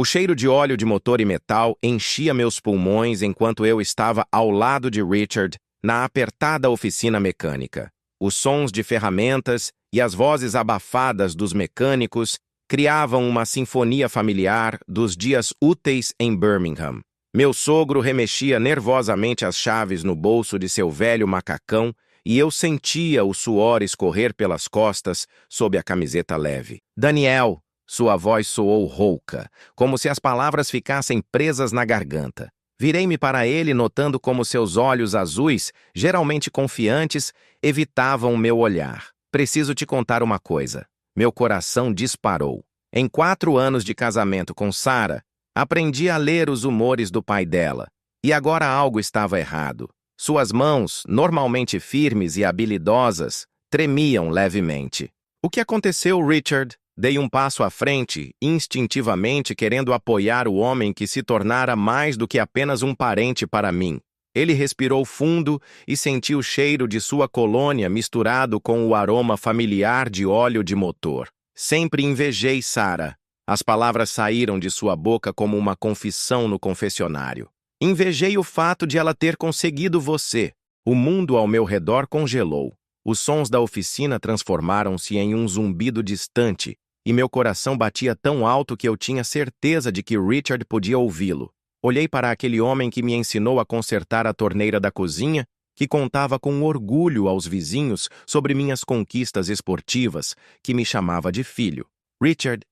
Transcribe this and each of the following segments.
O cheiro de óleo de motor e metal enchia meus pulmões enquanto eu estava ao lado de Richard na apertada oficina mecânica. Os sons de ferramentas e as vozes abafadas dos mecânicos criavam uma sinfonia familiar dos dias úteis em Birmingham. Meu sogro remexia nervosamente as chaves no bolso de seu velho macacão e eu sentia o suor escorrer pelas costas sob a camiseta leve. Daniel! Sua voz soou rouca, como se as palavras ficassem presas na garganta. Virei-me para ele, notando como seus olhos azuis, geralmente confiantes, evitavam meu olhar. Preciso te contar uma coisa. Meu coração disparou. Em 4 anos de casamento com Sarah, aprendi a ler os humores do pai dela. E agora algo estava errado. Suas mãos, normalmente firmes e habilidosas, tremiam levemente. O que aconteceu, Richard? Dei um passo à frente, instintivamente querendo apoiar o homem que se tornara mais do que apenas um parente para mim. Ele respirou fundo e senti o cheiro de sua colônia misturado com o aroma familiar de óleo de motor. Sempre invejei Sarah. As palavras saíram de sua boca como uma confissão no confessionário. Invejei o fato de ela ter conseguido você. O mundo ao meu redor congelou. Os sons da oficina transformaram-se em um zumbido distante, e meu coração batia tão alto que eu tinha certeza de que Richard podia ouvi-lo. Olhei para aquele homem que me ensinou a consertar a torneira da cozinha, que contava com orgulho aos vizinhos sobre minhas conquistas esportivas, que me chamava de filho. Richard,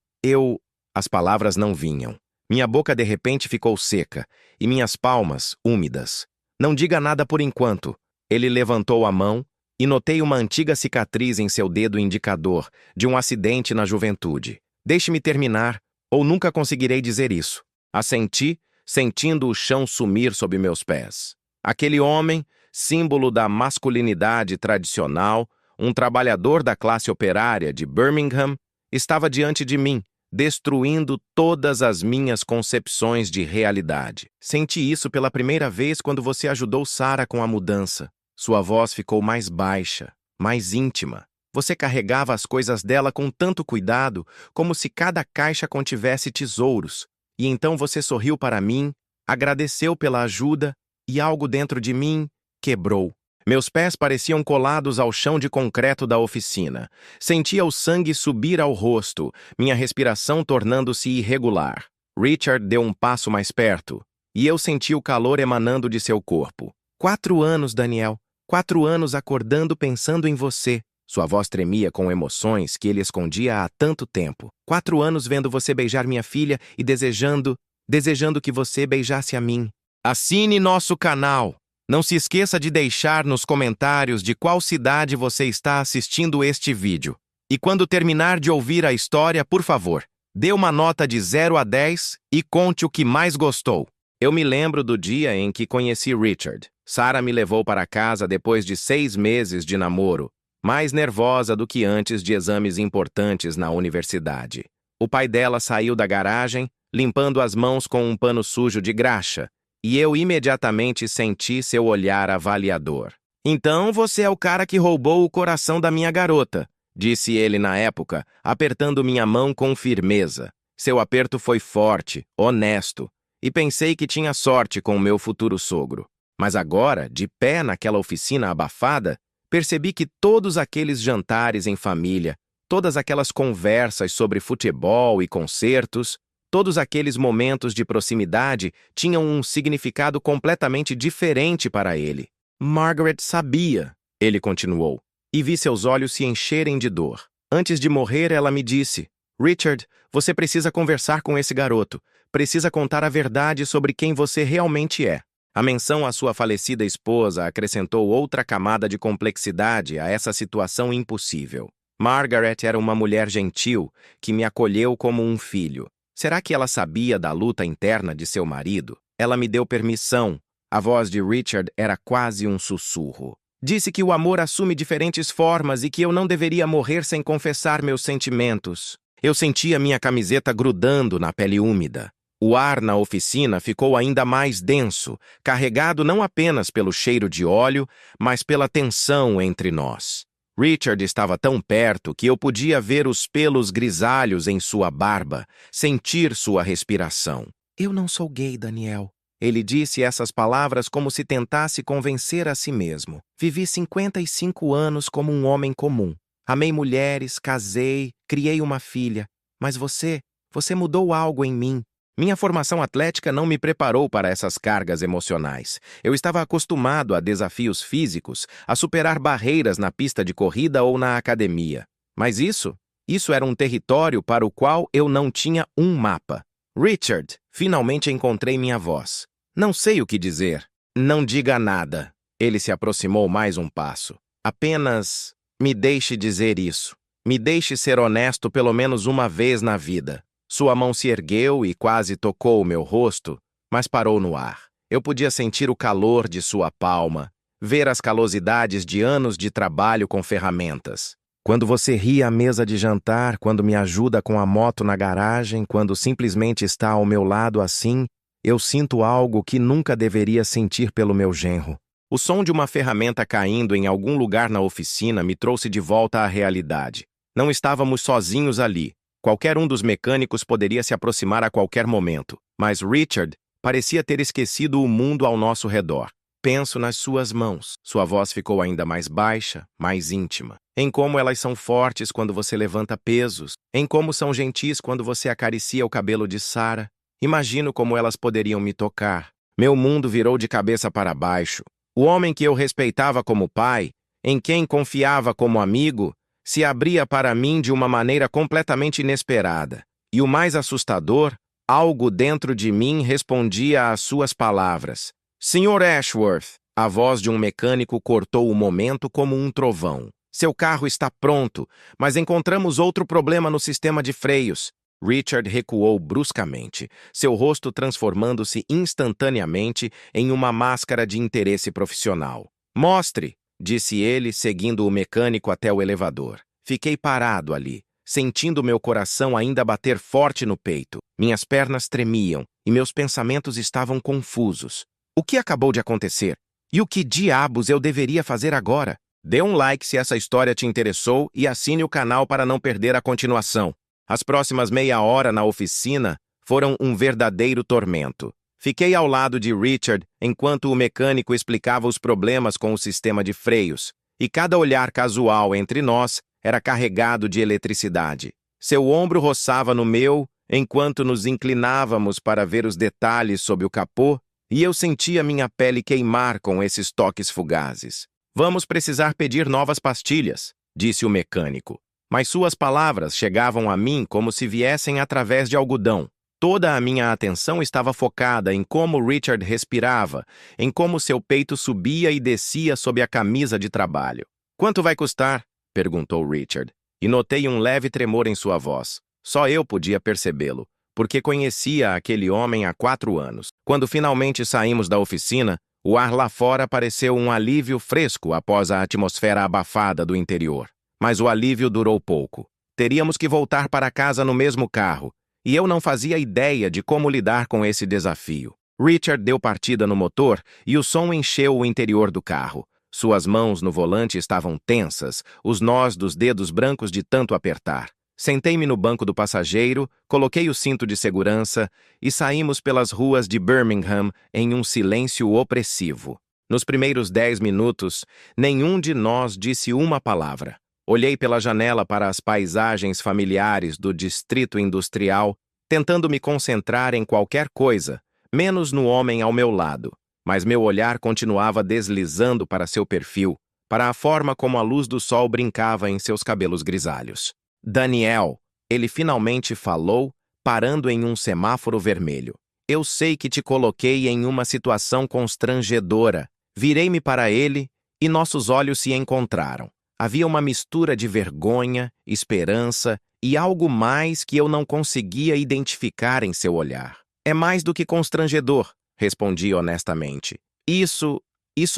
As palavras não vinham. Minha boca de repente ficou seca, e minhas palmas úmidas. Não diga nada por enquanto. Ele levantou a mão, e notei uma antiga cicatriz em seu dedo indicador, de um acidente na juventude. Deixe-me terminar, ou nunca conseguirei dizer isso. Assenti, sentindo o chão sumir sob meus pés. Aquele homem, símbolo da masculinidade tradicional, um trabalhador da classe operária de Birmingham, estava diante de mim, destruindo todas as minhas concepções de realidade. Senti isso pela primeira vez quando você ajudou Sarah com a mudança. Sua voz ficou mais baixa, mais íntima. Você carregava as coisas dela com tanto cuidado, como se cada caixa contivesse tesouros. E então você sorriu para mim, agradeceu pela ajuda, e algo dentro de mim quebrou. Meus pés pareciam colados ao chão de concreto da oficina. Sentia o sangue subir ao rosto, minha respiração tornando-se irregular. Richard deu um passo mais perto, e eu senti o calor emanando de seu corpo. 4 anos, Daniel. 4 anos acordando pensando em você. Sua voz tremia com emoções que ele escondia há tanto tempo. 4 anos vendo você beijar minha filha e desejando que você beijasse a mim. Assine nosso canal. Não se esqueça de deixar nos comentários de qual cidade você está assistindo este vídeo. E quando terminar de ouvir a história, por favor, dê uma nota de 0 a 10 e conte o que mais gostou. Eu me lembro do dia em que conheci Richard. Sarah me levou para casa depois de 6 meses de namoro, mais nervosa do que antes de exames importantes na universidade. O pai dela saiu da garagem, limpando as mãos com um pano sujo de graxa, e eu imediatamente senti seu olhar avaliador. Então você é o cara que roubou o coração da minha garota, disse ele na época, apertando minha mão com firmeza. Seu aperto foi forte, honesto, e pensei que tinha sorte com o meu futuro sogro. Mas agora, de pé naquela oficina abafada, percebi que todos aqueles jantares em família, todas aquelas conversas sobre futebol e concertos, todos aqueles momentos de proximidade tinham um significado completamente diferente para ele. Margaret sabia, ele continuou, e vi seus olhos se encherem de dor. Antes de morrer, ela me disse, Richard, você precisa conversar com esse garoto, precisa contar a verdade sobre quem você realmente é. A menção à sua falecida esposa acrescentou outra camada de complexidade a essa situação impossível. Margaret era uma mulher gentil que me acolheu como um filho. Será que ela sabia da luta interna de seu marido? Ela me deu permissão. A voz de Richard era quase um sussurro. Disse que o amor assume diferentes formas e que eu não deveria morrer sem confessar meus sentimentos. Eu sentia minha camiseta grudando na pele úmida. O ar na oficina ficou ainda mais denso, carregado não apenas pelo cheiro de óleo, mas pela tensão entre nós. Richard estava tão perto que eu podia ver os pelos grisalhos em sua barba, sentir sua respiração. Eu não sou gay, Daniel. Ele disse essas palavras como se tentasse convencer a si mesmo. Vivi 55 anos como um homem comum. Amei mulheres, casei, criei uma filha. Mas você mudou algo em mim. Minha formação atlética não me preparou para essas cargas emocionais. Eu estava acostumado a desafios físicos, a superar barreiras na pista de corrida ou na academia. Mas isso era um território para o qual eu não tinha um mapa. Richard, finalmente encontrei minha voz. Não sei o que dizer. Não diga nada. Ele se aproximou mais um passo. Apenas me deixe dizer isso. Me deixe ser honesto pelo menos uma vez na vida. Sua mão se ergueu e quase tocou o meu rosto, mas parou no ar. Eu podia sentir o calor de sua palma, ver as calosidades de anos de trabalho com ferramentas. Quando você ri à mesa de jantar, quando me ajuda com a moto na garagem, quando simplesmente está ao meu lado assim, eu sinto algo que nunca deveria sentir pelo meu genro. O som de uma ferramenta caindo em algum lugar na oficina me trouxe de volta à realidade. Não estávamos sozinhos ali. Qualquer um dos mecânicos poderia se aproximar a qualquer momento, mas Richard parecia ter esquecido o mundo ao nosso redor. Penso nas suas mãos. Sua voz ficou ainda mais baixa, mais íntima. Em como elas são fortes quando você levanta pesos. Em como são gentis quando você acaricia o cabelo de Sarah. Imagino como elas poderiam me tocar. Meu mundo virou de cabeça para baixo. O homem que eu respeitava como pai, em quem confiava como amigo, se abria para mim de uma maneira completamente inesperada. E o mais assustador, algo dentro de mim respondia às suas palavras. Sr. Ashworth, a voz de um mecânico cortou o momento como um trovão. Seu carro está pronto, mas encontramos outro problema no sistema de freios. Richard recuou bruscamente, seu rosto transformando-se instantaneamente em uma máscara de interesse profissional. Mostre! Disse ele, seguindo o mecânico até o elevador. Fiquei parado ali, sentindo meu coração ainda bater forte no peito. Minhas pernas tremiam e meus pensamentos estavam confusos. O que acabou de acontecer? E o que diabos eu deveria fazer agora? Dê um like se essa história te interessou e assine o canal para não perder a continuação. As próximas meia hora na oficina foram um verdadeiro tormento. Fiquei ao lado de Richard enquanto o mecânico explicava os problemas com o sistema de freios, e cada olhar casual entre nós era carregado de eletricidade. Seu ombro roçava no meu enquanto nos inclinávamos para ver os detalhes sob o capô, e eu sentia minha pele queimar com esses toques fugazes. Vamos precisar pedir novas pastilhas, disse o mecânico. Mas suas palavras chegavam a mim como se viessem através de algodão. Toda a minha atenção estava focada em como Richard respirava, em como seu peito subia e descia sob a camisa de trabalho. Quanto vai custar? Perguntou Richard, e notei um leve tremor em sua voz. Só eu podia percebê-lo, porque conhecia aquele homem há 4 anos. Quando finalmente saímos da oficina, o ar lá fora pareceu um alívio fresco após a atmosfera abafada do interior. Mas o alívio durou pouco. Teríamos que voltar para casa no mesmo carro, e eu não fazia ideia de como lidar com esse desafio. Richard deu partida no motor e o som encheu o interior do carro. Suas mãos no volante estavam tensas, os nós dos dedos brancos de tanto apertar. Sentei-me no banco do passageiro, coloquei o cinto de segurança e saímos pelas ruas de Birmingham em um silêncio opressivo. Nos primeiros 10 minutos, nenhum de nós disse uma palavra. Olhei pela janela para as paisagens familiares do distrito industrial, tentando me concentrar em qualquer coisa, menos no homem ao meu lado. Mas meu olhar continuava deslizando para seu perfil, para a forma como a luz do sol brincava em seus cabelos grisalhos. Daniel, ele finalmente falou, parando em um semáforo vermelho. Eu sei que te coloquei em uma situação constrangedora. Virei-me para ele e nossos olhos se encontraram. Havia uma mistura de vergonha, esperança e algo mais que eu não conseguia identificar em seu olhar. É mais do que constrangedor, respondi honestamente. Isso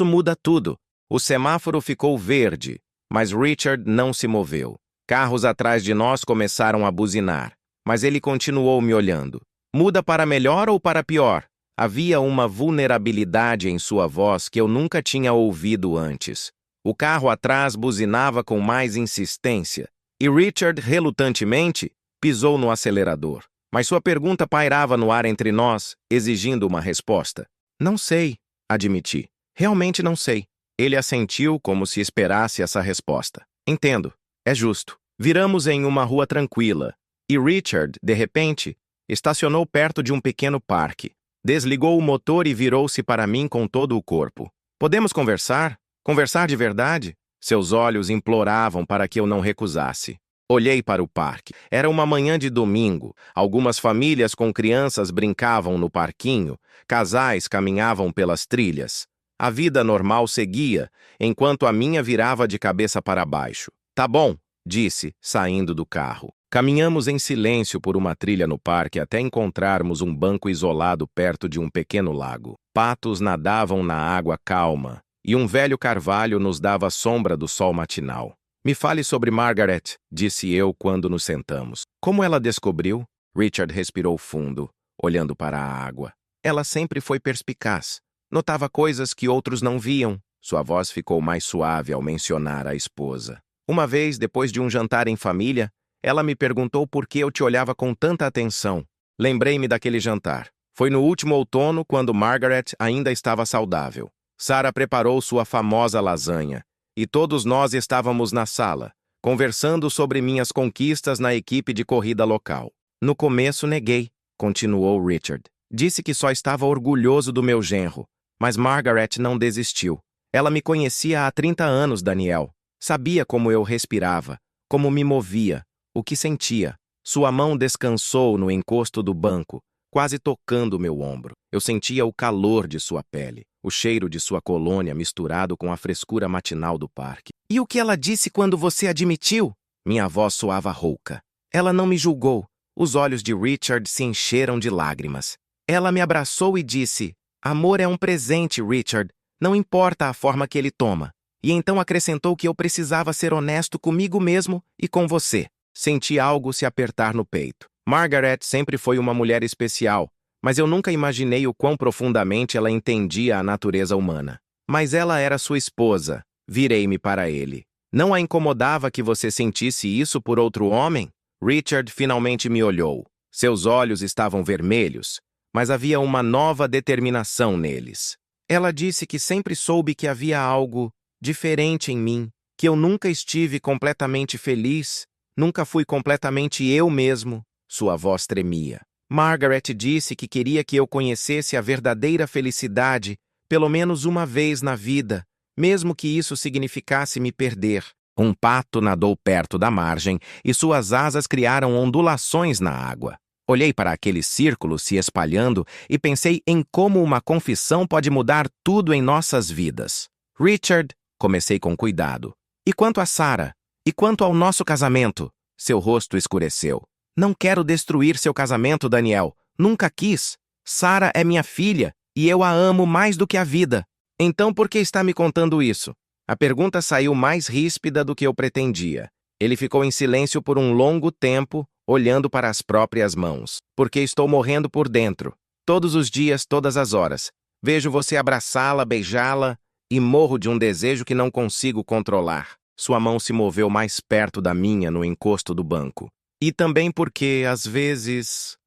muda tudo. O semáforo ficou verde, mas Richard não se moveu. Carros atrás de nós começaram a buzinar, mas ele continuou me olhando. Muda para melhor ou para pior? Havia uma vulnerabilidade em sua voz que eu nunca tinha ouvido antes. O carro atrás buzinava com mais insistência, e Richard, relutantemente, pisou no acelerador. Mas sua pergunta pairava no ar entre nós, exigindo uma resposta. Não sei, admiti. Realmente não sei. Ele assentiu como se esperasse essa resposta. Entendo. É justo. Viramos em uma rua tranquila, e Richard, de repente, estacionou perto de um pequeno parque. Desligou o motor e virou-se para mim com todo o corpo. Podemos conversar? Conversar de verdade? Seus olhos imploravam para que eu não recusasse. Olhei para o parque. Era uma manhã de domingo. Algumas famílias com crianças brincavam no parquinho, casais caminhavam pelas trilhas. A vida normal seguia, enquanto a minha virava de cabeça para baixo. Tá bom, disse, saindo do carro. Caminhamos em silêncio por uma trilha no parque até encontrarmos um banco isolado perto de um pequeno lago. Patos nadavam na água calma, e um velho carvalho nos dava sombra do sol matinal. Me fale sobre Margaret, disse eu quando nos sentamos. Como ela descobriu? Richard respirou fundo, olhando para a água. Ela sempre foi perspicaz. Notava coisas que outros não viam. Sua voz ficou mais suave ao mencionar a esposa. Uma vez, depois de um jantar em família, ela me perguntou por que eu te olhava com tanta atenção. Lembrei-me daquele jantar. Foi no último outono, quando Margaret ainda estava saudável. Sarah preparou sua famosa lasanha, e todos nós estávamos na sala, conversando sobre minhas conquistas na equipe de corrida local. No começo neguei, continuou Richard. Disse que só estava orgulhoso do meu genro, mas Margaret não desistiu. Ela me conhecia há 30 anos, Daniel. Sabia como eu respirava, como me movia, o que sentia. Sua mão descansou no encosto do banco, quase tocando meu ombro. Eu sentia o calor de sua pele, o cheiro de sua colônia misturado com a frescura matinal do parque. E o que ela disse quando você admitiu? Minha voz soava rouca. Ela não me julgou. Os olhos de Richard se encheram de lágrimas. Ela me abraçou e disse: amor é um presente, Richard. Não importa a forma que ele toma. E então acrescentou que eu precisava ser honesto comigo mesmo e com você. Senti algo se apertar no peito. Margaret sempre foi uma mulher especial, mas eu nunca imaginei o quão profundamente ela entendia a natureza humana. Mas ela era sua esposa. Virei-me para ele. Não a incomodava que você sentisse isso por outro homem? Richard finalmente me olhou. Seus olhos estavam vermelhos, mas havia uma nova determinação neles. Ela disse que sempre soube que havia algo diferente em mim, que eu nunca estive completamente feliz, nunca fui completamente eu mesmo. Sua voz tremia. Margaret disse que queria que eu conhecesse a verdadeira felicidade pelo menos uma vez na vida, mesmo que isso significasse me perder. Um pato nadou perto da margem e suas asas criaram ondulações na água. Olhei para aquele círculo se espalhando e pensei em como uma confissão pode mudar tudo em nossas vidas. Richard, comecei com cuidado. E quanto a Sarah? E quanto ao nosso casamento? Seu rosto escureceu. Não quero destruir seu casamento, Daniel. Nunca quis. Sarah é minha filha e eu a amo mais do que a vida. Então por que está me contando isso? A pergunta saiu mais ríspida do que eu pretendia. Ele ficou em silêncio por um longo tempo, olhando para as próprias mãos. Porque estou morrendo por dentro. Todos os dias, todas as horas. Vejo você abraçá-la, beijá-la e morro de um desejo que não consigo controlar. Sua mão se moveu mais perto da minha no encosto do banco. E também porque, às vezes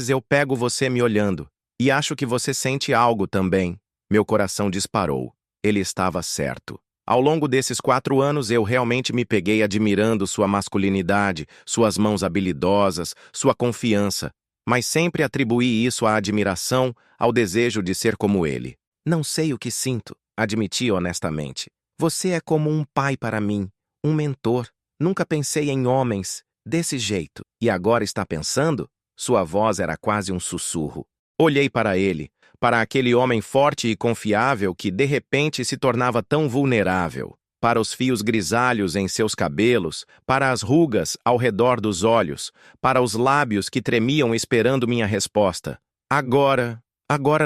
eu pego você me olhando e acho que você sente algo também. Meu coração disparou. Ele estava certo. Ao longo desses 4 anos, eu realmente me peguei admirando sua masculinidade, suas mãos habilidosas, sua confiança, mas sempre atribuí isso à admiração, ao desejo de ser como ele. Não sei o que sinto, admiti honestamente. Você é como um pai para mim, um mentor. Nunca pensei em homens desse jeito. E agora está pensando? Sua voz era quase um sussurro. Olhei para ele, para aquele homem forte e confiável que de repente se tornava tão vulnerável, para os fios grisalhos em seus cabelos, para as rugas ao redor dos olhos, para os lábios que tremiam esperando minha resposta. Agora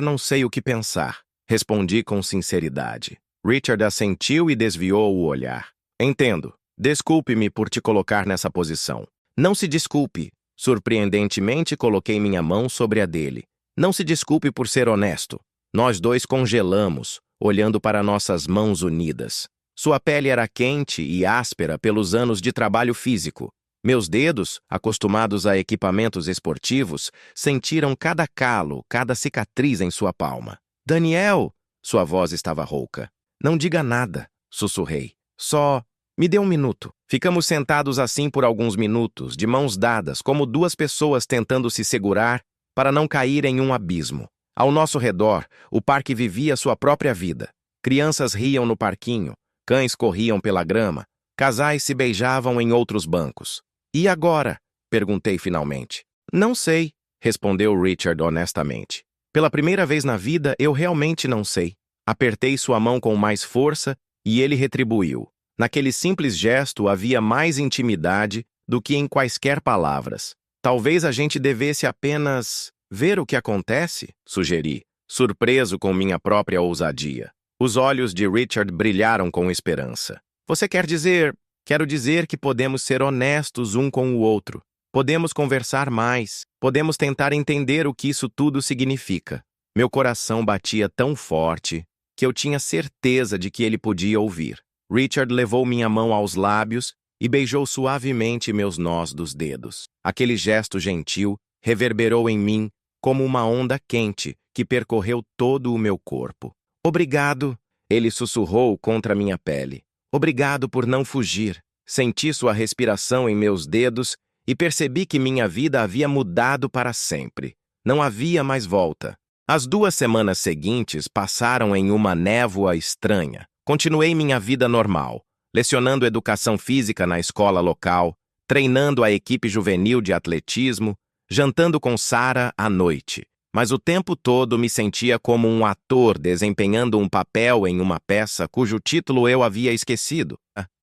não sei o que pensar, respondi com sinceridade. Richard assentiu e desviou o olhar. Entendo. Desculpe-me por te colocar nessa posição. Não se desculpe. Surpreendentemente, coloquei minha mão sobre a dele. Não se desculpe por ser honesto. Nós dois congelamos, olhando para nossas mãos unidas. Sua pele era quente e áspera pelos anos de trabalho físico. Meus dedos, acostumados a equipamentos esportivos, sentiram cada calo, cada cicatriz em sua palma. Daniel! Sua voz estava rouca. Não diga nada, sussurrei. Só me dê um minuto. Ficamos sentados assim por alguns minutos, de mãos dadas, como duas pessoas tentando se segurar para não cair em um abismo. Ao nosso redor, o parque vivia sua própria vida. Crianças riam no parquinho, cães corriam pela grama, casais se beijavam em outros bancos. E agora? Perguntei finalmente. Não sei, respondeu Richard honestamente. Pela primeira vez na vida, eu realmente não sei. Apertei sua mão com mais força e ele retribuiu. Naquele simples gesto havia mais intimidade do que em quaisquer palavras. Talvez a gente devesse apenas ver o que acontece, sugeri, surpreso com minha própria ousadia. Os olhos de Richard brilharam com esperança. Você quer dizer... Quero dizer que podemos ser honestos um com o outro. Podemos conversar mais. Podemos tentar entender o que isso tudo significa. Meu coração batia tão forte que eu tinha certeza de que ele podia ouvir. Richard levou minha mão aos lábios e beijou suavemente meus nós dos dedos. Aquele gesto gentil reverberou em mim como uma onda quente que percorreu todo o meu corpo. Obrigado, ele sussurrou contra minha pele. Obrigado por não fugir. Senti sua respiração em meus dedos e percebi que minha vida havia mudado para sempre. Não havia mais volta. As 2 semanas seguintes passaram em uma névoa estranha. Continuei minha vida normal, lecionando educação física na escola local, treinando a equipe juvenil de atletismo, jantando com Sarah à noite. Mas o tempo todo me sentia como um ator desempenhando um papel em uma peça cujo título eu havia esquecido.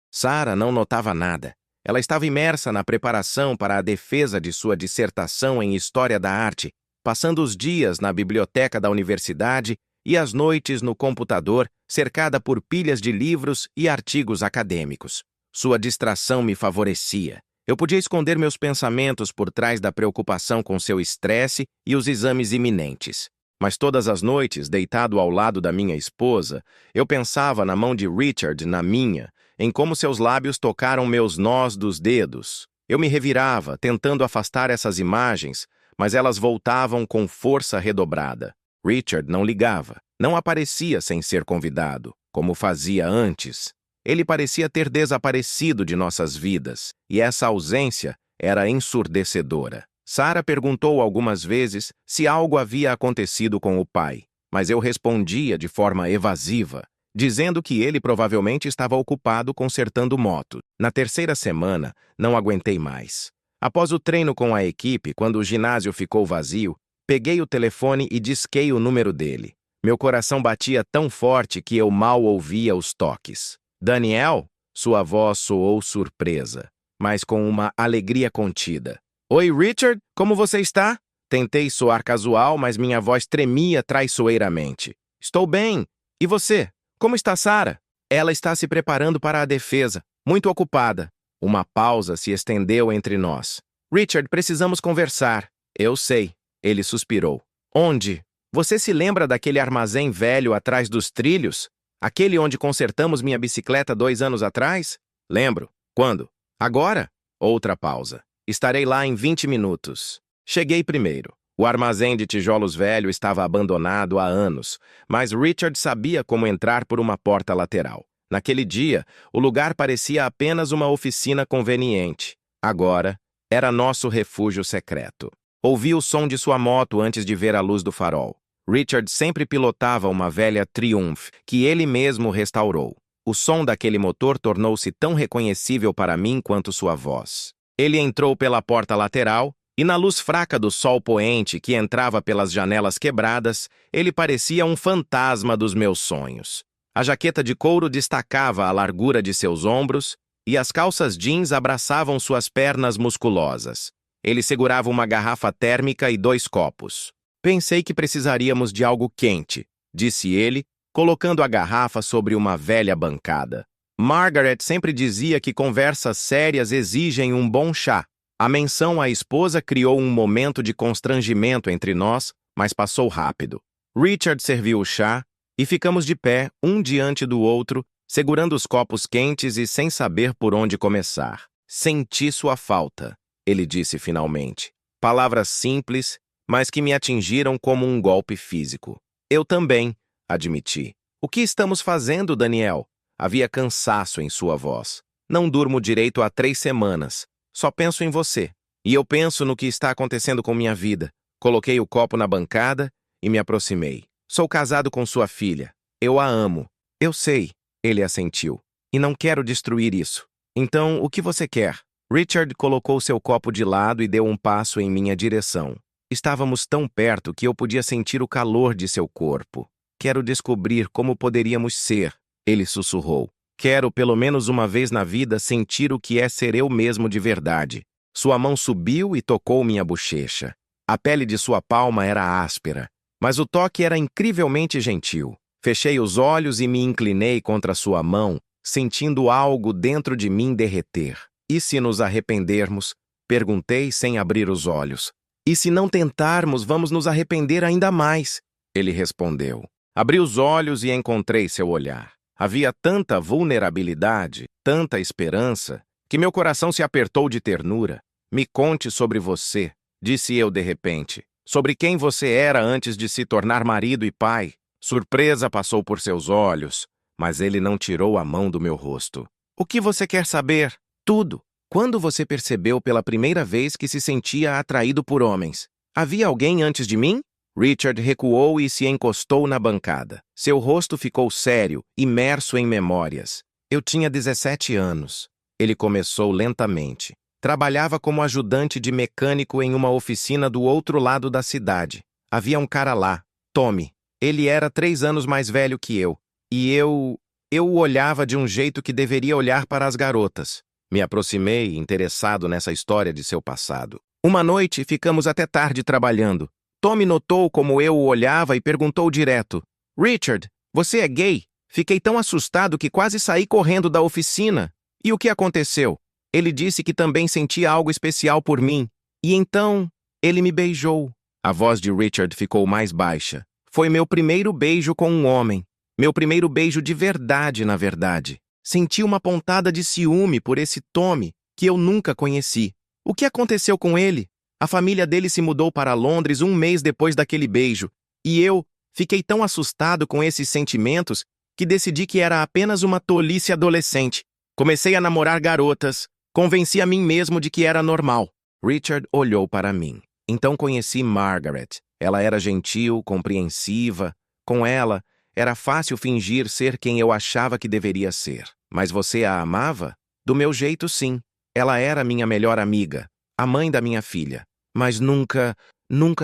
Sarah não notava nada. Ela estava imersa na preparação para a defesa de sua dissertação em História da Arte, passando os dias na biblioteca da universidade e as noites no computador, cercada por pilhas de livros e artigos acadêmicos. Sua distração me favorecia. Eu podia esconder meus pensamentos por trás da preocupação com seu estresse e os exames iminentes. Mas todas as noites, deitado ao lado da minha esposa, eu pensava na mão de Richard, na minha, em como seus lábios tocaram meus nós dos dedos. Eu me revirava, tentando afastar essas imagens, mas elas voltavam com força redobrada. Richard não ligava, não aparecia sem ser convidado, como fazia antes. Ele parecia ter desaparecido de nossas vidas, e essa ausência era ensurdecedora. Sarah perguntou algumas vezes se algo havia acontecido com o pai, mas eu respondia de forma evasiva, dizendo que ele provavelmente estava ocupado consertando moto. Na 3ª semana, não aguentei mais. Após o treino com a equipe, quando o ginásio ficou vazio, peguei o telefone e disquei o número dele. Meu coração batia tão forte que eu mal ouvia os toques. Daniel? Sua voz soou surpresa, mas com uma alegria contida. Oi, Richard, como você está? Tentei soar casual, mas minha voz tremia traiçoeiramente. Estou bem. E você? Como está Sarah? Ela está se preparando para a defesa, muito ocupada. Uma pausa se estendeu entre nós. Richard, precisamos conversar. Eu sei. Ele suspirou. Onde? Você se lembra daquele armazém velho atrás dos trilhos? Aquele onde consertamos minha bicicleta 2 anos atrás? Lembro. Quando? Agora? Outra pausa. Estarei lá em 20 minutos. Cheguei primeiro. O armazém de tijolos velho estava abandonado há anos, mas Richard sabia como entrar por uma porta lateral. Naquele dia, o lugar parecia apenas uma oficina conveniente. Agora, era nosso refúgio secreto. Ouvi o som de sua moto antes de ver a luz do farol. Richard sempre pilotava uma velha Triumph, que ele mesmo restaurou. O som daquele motor tornou-se tão reconhecível para mim quanto sua voz. Ele entrou pela porta lateral, e na luz fraca do sol poente que entrava pelas janelas quebradas, ele parecia um fantasma dos meus sonhos. A jaqueta de couro destacava a largura de seus ombros, e as calças jeans abraçavam suas pernas musculosas. Ele segurava uma garrafa térmica e 2 copos. Pensei que precisaríamos de algo quente, disse ele, colocando a garrafa sobre uma velha bancada. Margaret sempre dizia que conversas sérias exigem um bom chá. A menção à esposa criou um momento de constrangimento entre nós, mas passou rápido. Richard serviu o chá e ficamos de pé, um diante do outro, segurando os copos quentes e sem saber por onde começar. Senti sua falta, ele disse finalmente. Palavras simples, mas que me atingiram como um golpe físico. Eu também, admiti. O que estamos fazendo, Daniel? Havia cansaço em sua voz. Não durmo direito há 3 semanas. Só penso em você. E eu penso no que está acontecendo com minha vida. Coloquei o copo na bancada e me aproximei. Sou casado com sua filha. Eu a amo. Eu sei, ele assentiu. E não quero destruir isso. Então, o que você quer? Richard colocou seu copo de lado e deu um passo em minha direção. Estávamos tão perto que eu podia sentir o calor de seu corpo. Quero descobrir como poderíamos ser, ele sussurrou. Quero, pelo menos uma vez na vida, sentir o que é ser eu mesmo de verdade. Sua mão subiu e tocou minha bochecha. A pele de sua palma era áspera, mas o toque era incrivelmente gentil. Fechei os olhos e me inclinei contra sua mão, sentindo algo dentro de mim derreter. E se nos arrependermos? Perguntei sem abrir os olhos. E se não tentarmos, vamos nos arrepender ainda mais, ele respondeu. Abri os olhos e encontrei seu olhar. Havia tanta vulnerabilidade, tanta esperança, que meu coração se apertou de ternura. Me conte sobre você, disse eu de repente. Sobre quem você era antes de se tornar marido e pai. Surpresa passou por seus olhos, mas ele não tirou a mão do meu rosto. O que você quer saber? Tudo. Quando você percebeu pela primeira vez que se sentia atraído por homens? Havia alguém antes de mim? Richard recuou e se encostou na bancada. Seu rosto ficou sério, imerso em memórias. Eu tinha 17 anos. Ele começou lentamente. Trabalhava como ajudante de mecânico em uma oficina do outro lado da cidade. Havia um cara lá, Tommy. Ele era 3 anos mais velho que eu. E eu o olhava de um jeito que deveria olhar para as garotas. Me aproximei, interessado nessa história de seu passado. Uma noite, ficamos até tarde trabalhando. Tommy notou como eu o olhava e perguntou direto: Richard, você é gay? Fiquei tão assustado que quase saí correndo da oficina. E o que aconteceu? Ele disse que também sentia algo especial por mim. E então, ele me beijou. A voz de Richard ficou mais baixa. Foi meu primeiro beijo com um homem. Meu primeiro beijo de verdade, na verdade. Senti uma pontada de ciúme por esse Tommy, que eu nunca conheci. O que aconteceu com ele? A família dele se mudou para Londres 1 mês depois daquele beijo. E eu fiquei tão assustado com esses sentimentos que decidi que era apenas uma tolice adolescente. Comecei a namorar garotas. Convenci a mim mesmo de que era normal. Richard olhou para mim. Então conheci Margaret. Ela era gentil, compreensiva. Com ela, era fácil fingir ser quem eu achava que deveria ser. Mas você a amava? Do meu jeito, sim. Ela era minha melhor amiga, a mãe da minha filha. Mas nunca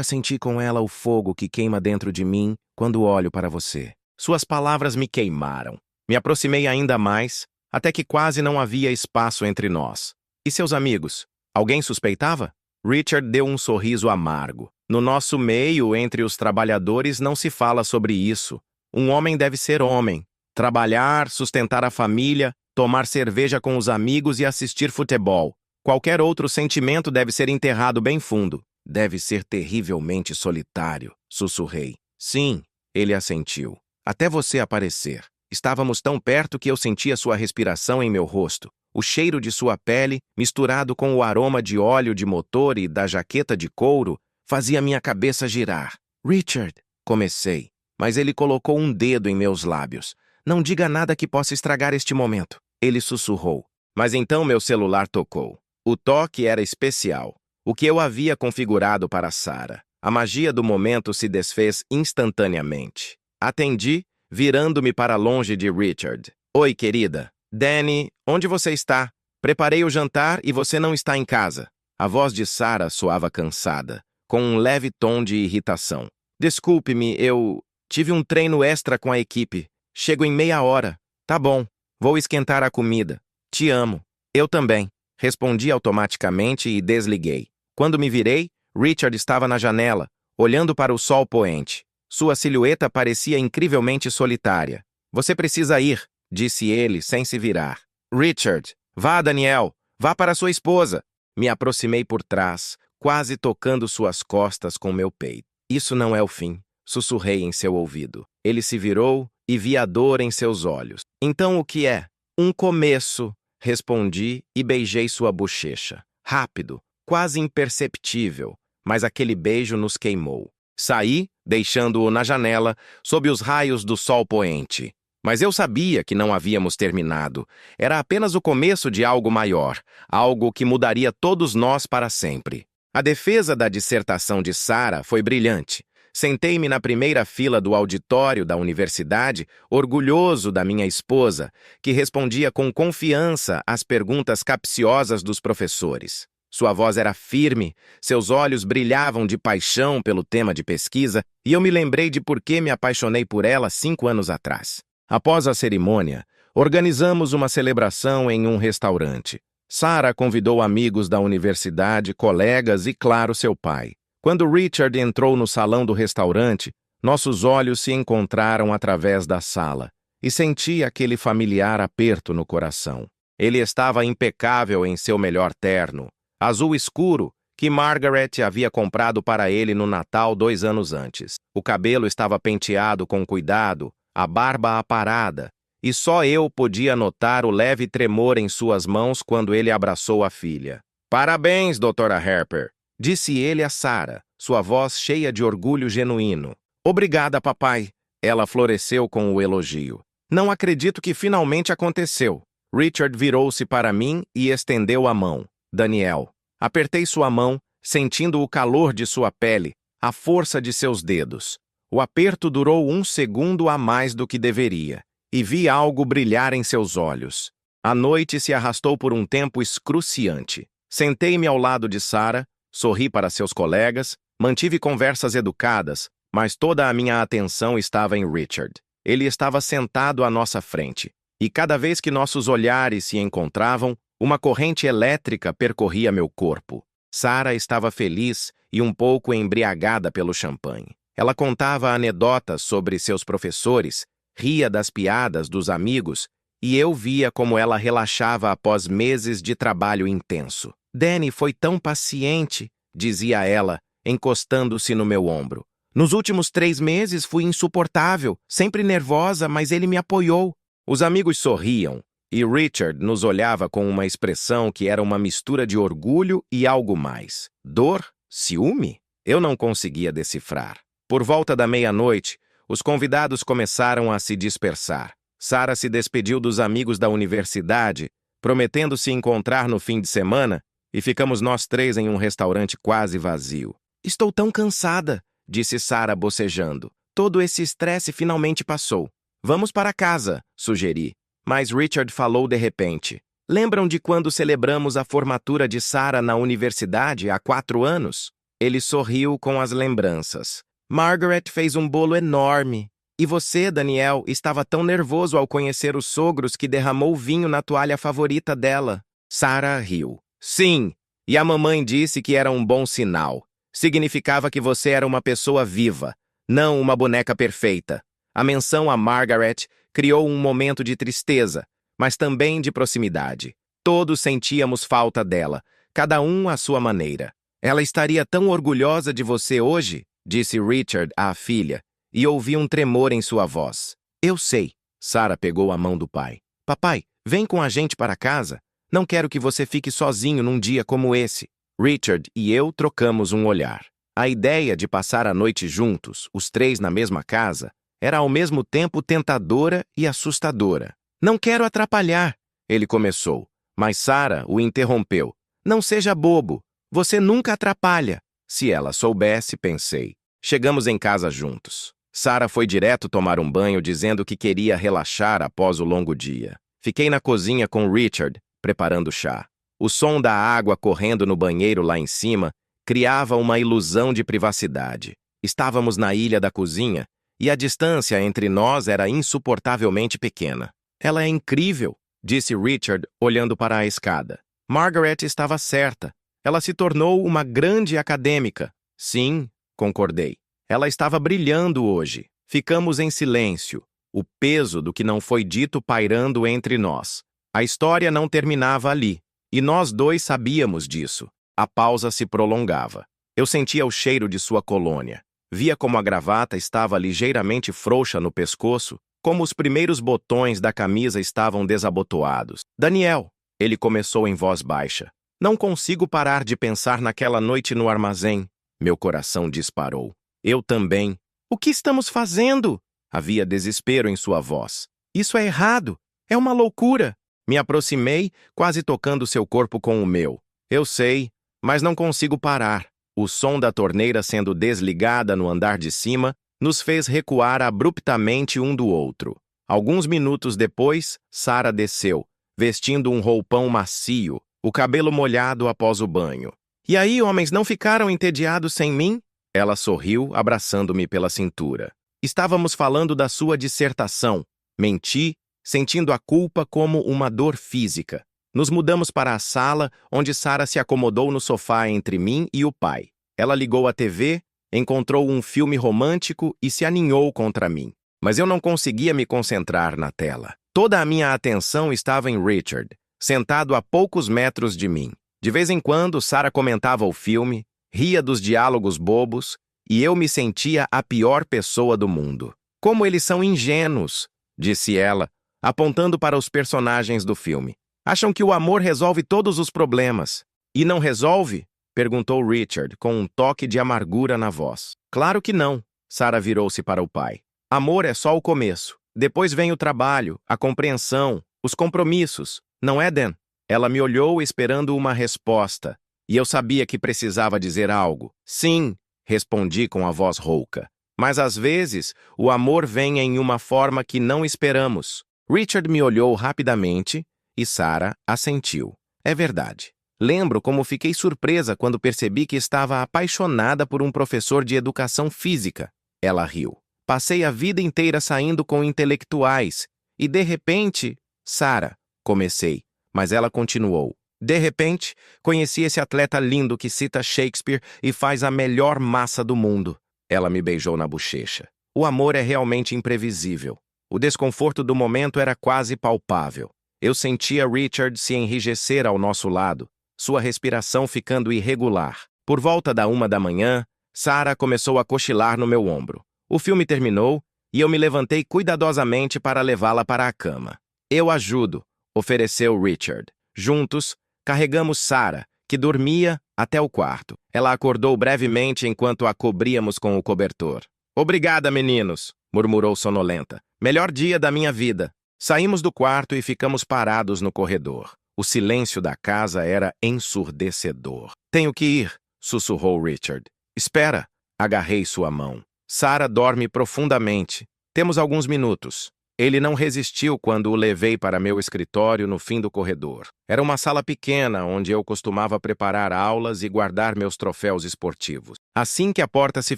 senti com ela o fogo que queima dentro de mim quando olho para você. Suas palavras me queimaram. Me aproximei ainda mais, até que quase não havia espaço entre nós. E seus amigos? Alguém suspeitava? Richard deu um sorriso amargo. No nosso meio, entre os trabalhadores, não se fala sobre isso. Um homem deve ser homem. Trabalhar, sustentar a família, tomar cerveja com os amigos e assistir futebol. Qualquer outro sentimento deve ser enterrado bem fundo. Deve ser terrivelmente solitário, sussurrei. Sim, ele assentiu. Até você aparecer. Estávamos tão perto que eu sentia sua respiração em meu rosto. O cheiro de sua pele, misturado com o aroma de óleo de motor e da jaqueta de couro, fazia minha cabeça girar. Richard, comecei, mas ele colocou um dedo em meus lábios. Não diga nada que possa estragar este momento. Ele sussurrou. Mas então meu celular tocou. O toque era especial. O que eu havia configurado para Sarah. A magia do momento se desfez instantaneamente. Atendi, virando-me para longe de Richard. Oi, querida. Danny, onde você está? Preparei o jantar e você não está em casa. A voz de Sarah soava cansada, com um leve tom de irritação. Desculpe-me, eu tive um treino extra com a equipe. Chego em meia hora. Tá bom, vou esquentar a comida. Te amo. Eu também. Respondi automaticamente e desliguei. Quando me virei, Richard estava na janela, olhando para o sol poente. Sua silhueta parecia incrivelmente solitária. Você precisa ir, disse ele, sem se virar. Richard, vá, Daniel, vá para sua esposa. Me aproximei por trás, quase tocando suas costas com meu peito. Isso não é o fim, sussurrei em seu ouvido. Ele se virou e vi a dor em seus olhos. Então o que é? Um começo, respondi e beijei sua bochecha. Rápido, quase imperceptível, mas aquele beijo nos queimou. Saí, deixando-o na janela, sob os raios do sol poente. Mas eu sabia que não havíamos terminado. Era apenas o começo de algo maior, algo que mudaria todos nós para sempre. A defesa da dissertação de Sarah foi brilhante. Sentei-me na primeira fila do auditório da universidade, orgulhoso da minha esposa, que respondia com confiança às perguntas capciosas dos professores. Sua voz era firme, seus olhos brilhavam de paixão pelo tema de pesquisa, e eu me lembrei de por que me apaixonei por ela 5 anos atrás. Após a cerimônia, organizamos uma celebração em um restaurante. Sarah convidou amigos da universidade, colegas e, claro, seu pai. Quando Richard entrou no salão do restaurante, nossos olhos se encontraram através da sala, e senti aquele familiar aperto no coração. Ele estava impecável em seu melhor terno, azul escuro, que Margaret havia comprado para ele no Natal 2 anos antes. O cabelo estava penteado com cuidado, a barba aparada, e só eu podia notar o leve tremor em suas mãos quando ele abraçou a filha. "Parabéns, Dra. Harper", disse ele a Sarah, sua voz cheia de orgulho genuíno. "Obrigada, papai." Ela floresceu com o elogio. "Não acredito que finalmente aconteceu." Richard virou-se para mim e estendeu a mão. "Daniel." Apertei sua mão, sentindo o calor de sua pele, a força de seus dedos. O aperto durou 1 segundo a mais do que deveria, e vi algo brilhar em seus olhos. A noite se arrastou por um tempo excruciante. Sentei-me ao lado de Sarah, sorri para seus colegas, mantive conversas educadas, mas toda a minha atenção estava em Richard. Ele estava sentado à nossa frente, e cada vez que nossos olhares se encontravam, uma corrente elétrica percorria meu corpo. Sarah estava feliz e um pouco embriagada pelo champanhe. Ela contava anedotas sobre seus professores, ria das piadas dos amigos, e eu via como ela relaxava após meses de trabalho intenso. "Danny foi tão paciente", dizia ela, encostando-se no meu ombro. "Nos últimos 3 meses fui insuportável, sempre nervosa, mas ele me apoiou." Os amigos sorriam, e Richard nos olhava com uma expressão que era uma mistura de orgulho e algo mais. Dor? Ciúme? Eu não conseguia decifrar. Por volta da meia-noite, os convidados começaram a se dispersar. Sarah se despediu dos amigos da universidade, prometendo se encontrar no fim de semana, e ficamos nós 3 em um restaurante quase vazio. "Estou tão cansada", disse Sarah bocejando. "Todo esse estresse finalmente passou. Vamos para casa", sugeri. Mas Richard falou de repente. "Lembram de quando celebramos a formatura de Sarah na universidade há 4 anos? Ele sorriu com as lembranças. "Margaret fez um bolo enorme. E você, Daniel, estava tão nervoso ao conhecer os sogros que derramou vinho na toalha favorita dela." Sarah riu. "Sim, e a mamãe disse que era um bom sinal. Significava que você era uma pessoa viva, não uma boneca perfeita." A menção a Margaret criou um momento de tristeza, mas também de proximidade. Todos sentíamos falta dela, cada um à sua maneira. "Ela estaria tão orgulhosa de você hoje", disse Richard à filha, e ouvi um tremor em sua voz. "Eu sei." Sarah pegou a mão do pai. "Papai, vem com a gente para casa. Não quero que você fique sozinho num dia como esse." Richard e eu trocamos um olhar. A ideia de passar a noite juntos, os 3 na mesma casa, era ao mesmo tempo tentadora e assustadora. "Não quero atrapalhar", ele começou, mas Sarah o interrompeu. "Não seja bobo. Você nunca atrapalha." Se ela soubesse, pensei. Chegamos em casa juntos. Sarah foi direto tomar um banho dizendo que queria relaxar após o longo dia. Fiquei na cozinha com Richard, preparando chá. O som da água correndo no banheiro lá em cima criava uma ilusão de privacidade. Estávamos na ilha da cozinha, e a distância entre nós era insuportavelmente pequena. "Ela é incrível", disse Richard, olhando para a escada. Margaret estava certa. Ela se tornou uma grande acadêmica. "Sim", concordei. "Ela estava brilhando hoje." Ficamos em silêncio, o peso do que não foi dito pairando entre nós. A história não terminava ali, e nós 2 sabíamos disso. A pausa se prolongava. Eu sentia o cheiro de sua colônia. Via como a gravata estava ligeiramente frouxa no pescoço como os primeiros botões da camisa estavam desabotoados. Daniel, ele começou em voz baixa. Não consigo parar de pensar naquela noite no armazém. Meu coração disparou. Eu também. O que estamos fazendo? Havia desespero em sua voz. Isso é errado. É uma loucura. Me aproximei, quase tocando seu corpo com o meu. Eu sei, mas não consigo parar. O som da torneira sendo desligada no andar de cima nos fez recuar abruptamente um do outro. Alguns minutos depois, Sarah desceu, vestindo um roupão macio, o cabelo molhado após o banho. E aí, homens, não ficaram entediados sem mim? Ela sorriu, abraçando-me pela cintura. Estávamos falando da sua dissertação. Menti, sentindo a culpa como uma dor física. Nos mudamos para a sala, onde Sarah se acomodou no sofá entre mim e o pai. Ela ligou a TV, encontrou um filme romântico e se aninhou contra mim. Mas eu não conseguia me concentrar na tela. Toda a minha atenção estava em Richard, sentado a poucos metros de mim. De vez em quando, Sarah comentava o filme, ria dos diálogos bobos, e eu me sentia a pior pessoa do mundo. Como eles são ingênuos, disse ela, apontando para os personagens do filme. Acham que o amor resolve todos os problemas. E não resolve? Perguntou Richard, com um toque de amargura na voz. Claro que não. Sarah virou-se para o pai. Amor é só o começo. Depois vem o trabalho, a compreensão, os compromissos. Não é, Dan? Ela me olhou esperando uma resposta, e eu sabia que precisava dizer algo. Sim, respondi com a voz rouca. Mas às vezes, o amor vem em uma forma que não esperamos. Richard me olhou rapidamente e Sarah assentiu. É verdade. Lembro como fiquei surpresa quando percebi que estava apaixonada por um professor de educação física. Ela riu. Passei a vida inteira saindo com intelectuais. E de repente... Sarah, comecei, mas ela continuou. De repente, conheci esse atleta lindo que cita Shakespeare e faz a melhor massa do mundo. Ela me beijou na bochecha. O amor é realmente imprevisível. O desconforto do momento era quase palpável. Eu sentia Richard se enrijecer ao nosso lado, sua respiração ficando irregular. Por volta da 1 da manhã, Sarah começou a cochilar no meu ombro. O filme terminou e eu me levantei cuidadosamente para levá-la para a cama. Eu ajudo, ofereceu Richard. Juntos, carregamos Sarah, que dormia, até o quarto. Ela acordou brevemente enquanto a cobríamos com o cobertor. Obrigada, meninos, murmurou sonolenta. Melhor dia da minha vida. Saímos do quarto e ficamos parados no corredor. O silêncio da casa era ensurdecedor. Tenho que ir, sussurrou Richard. Espera, agarrei sua mão. Sarah dorme profundamente. Temos alguns minutos. Ele não resistiu quando o levei para meu escritório no fim do corredor. Era uma sala pequena onde eu costumava preparar aulas e guardar meus troféus esportivos. Assim que a porta se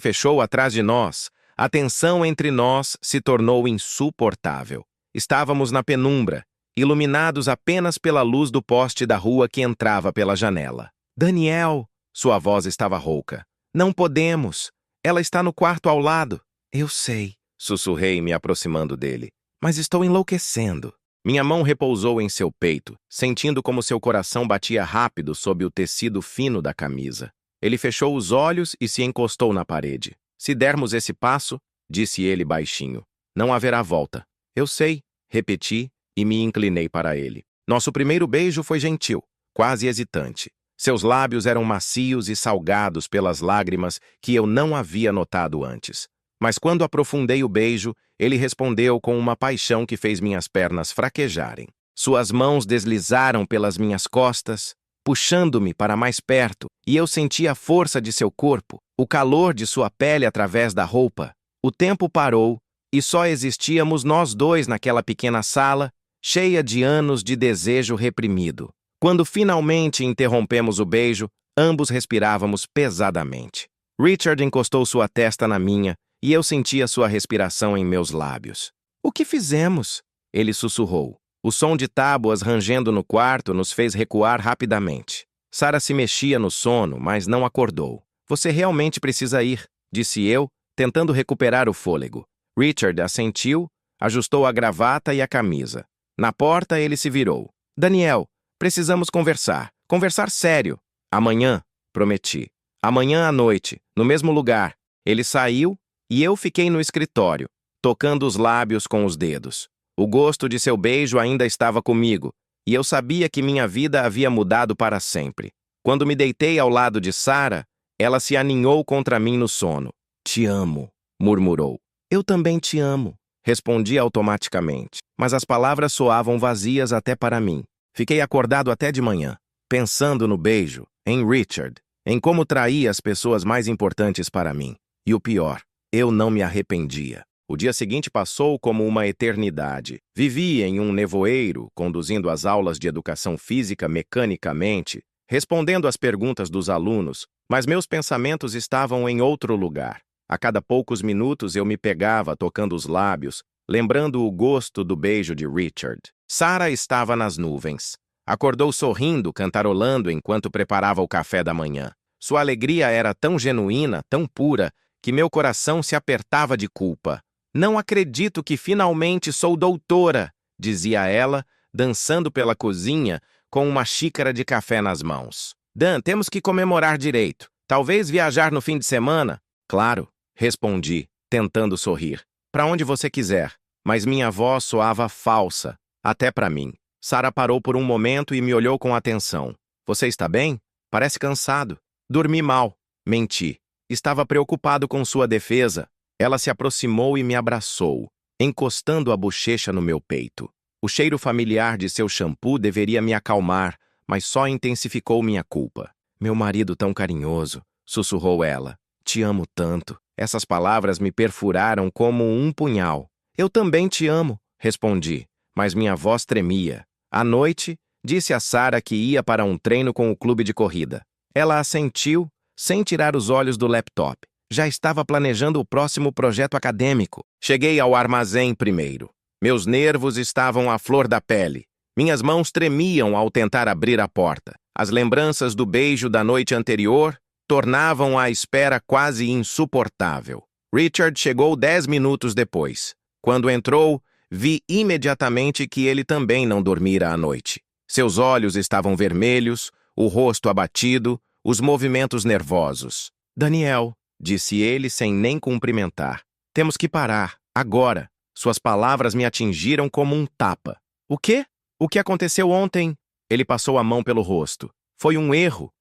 fechou atrás de nós, a tensão entre nós se tornou insuportável. Estávamos na penumbra, iluminados apenas pela luz do poste da rua que entrava pela janela. Daniel, sua voz estava rouca. Não podemos. Ela está no quarto ao lado. Eu sei, sussurrei me aproximando dele. Mas estou enlouquecendo. Minha mão repousou em seu peito, sentindo como seu coração batia rápido sob o tecido fino da camisa. Ele fechou os olhos e se encostou na parede. Se dermos esse passo, disse ele baixinho, não haverá volta. Eu sei, repeti e me inclinei para ele. Nosso primeiro beijo foi gentil, quase hesitante. Seus lábios eram macios e salgados pelas lágrimas que eu não havia notado antes. Mas quando aprofundei o beijo, ele respondeu com uma paixão que fez minhas pernas fraquejarem. Suas mãos deslizaram pelas minhas costas, puxando-me para mais perto, e eu senti a força de seu corpo, o calor de sua pele através da roupa. O tempo parou, e só existíamos nós dois naquela pequena sala, cheia de anos de desejo reprimido. Quando finalmente interrompemos o beijo, ambos respirávamos pesadamente. Richard encostou sua testa na minha, e eu sentia sua respiração em meus lábios. O que fizemos? Ele sussurrou. O som de tábuas rangendo no quarto nos fez recuar rapidamente. Sarah se mexia no sono, mas não acordou. Você realmente precisa ir, disse eu, tentando recuperar o fôlego. Richard assentiu, ajustou a gravata e a camisa. Na porta, ele se virou. Daniel, precisamos conversar. Conversar sério. Amanhã, prometi. Amanhã à noite, no mesmo lugar. Ele saiu e eu fiquei no escritório, tocando os lábios com os dedos. O gosto de seu beijo ainda estava comigo, e eu sabia que minha vida havia mudado para sempre. Quando me deitei ao lado de Sarah, ela se aninhou contra mim no sono. "Te amo", murmurou. "Eu também te amo", respondi automaticamente, mas as palavras soavam vazias até para mim. Fiquei acordado até de manhã, pensando no beijo, em Richard, em como traía as pessoas mais importantes para mim. E o pior, eu não me arrependia. O dia seguinte passou como uma eternidade. Vivi em um nevoeiro, conduzindo as aulas de educação física mecanicamente, respondendo às perguntas dos alunos, mas meus pensamentos estavam em outro lugar. A cada poucos minutos eu me pegava tocando os lábios, lembrando o gosto do beijo de Richard. Sarah estava nas nuvens. Acordou sorrindo, cantarolando enquanto preparava o café da manhã. Sua alegria era tão genuína, tão pura, que meu coração se apertava de culpa. "Não acredito que finalmente sou doutora", dizia ela, dançando pela cozinha com uma xícara de café nas mãos. "Dan, temos que comemorar direito. Talvez viajar no fim de semana?" "Claro", respondi, tentando sorrir. "Para onde você quiser." Mas minha voz soava falsa, até para mim. Sarah parou por um momento e me olhou com atenção. "Você está bem? Parece cansado." "Dormi mal." Menti. Estava preocupado com sua defesa. Ela se aproximou e me abraçou, encostando a bochecha no meu peito. O cheiro familiar de seu shampoo deveria me acalmar, mas só intensificou minha culpa. "Meu marido tão carinhoso", sussurrou ela. "Te amo tanto." Essas palavras me perfuraram como um punhal. "Eu também te amo", respondi, mas minha voz tremia. À noite, disse a Sarah que ia para um treino com o clube de corrida. Ela assentiu, sem tirar os olhos do laptop. Já estava planejando o próximo projeto acadêmico. Cheguei ao armazém primeiro. Meus nervos estavam à flor da pele. Minhas mãos tremiam ao tentar abrir a porta. As lembranças do beijo da noite anterior tornavam a espera quase insuportável. Richard chegou 10 minutos depois. Quando entrou, vi imediatamente que ele também não dormira à noite. Seus olhos estavam vermelhos, o rosto abatido, os movimentos nervosos. "Daniel", disse ele sem nem cumprimentar. "Temos que parar, agora." Suas palavras me atingiram como um tapa. "O quê? O que aconteceu ontem?" Ele passou a mão pelo rosto. "Foi um erro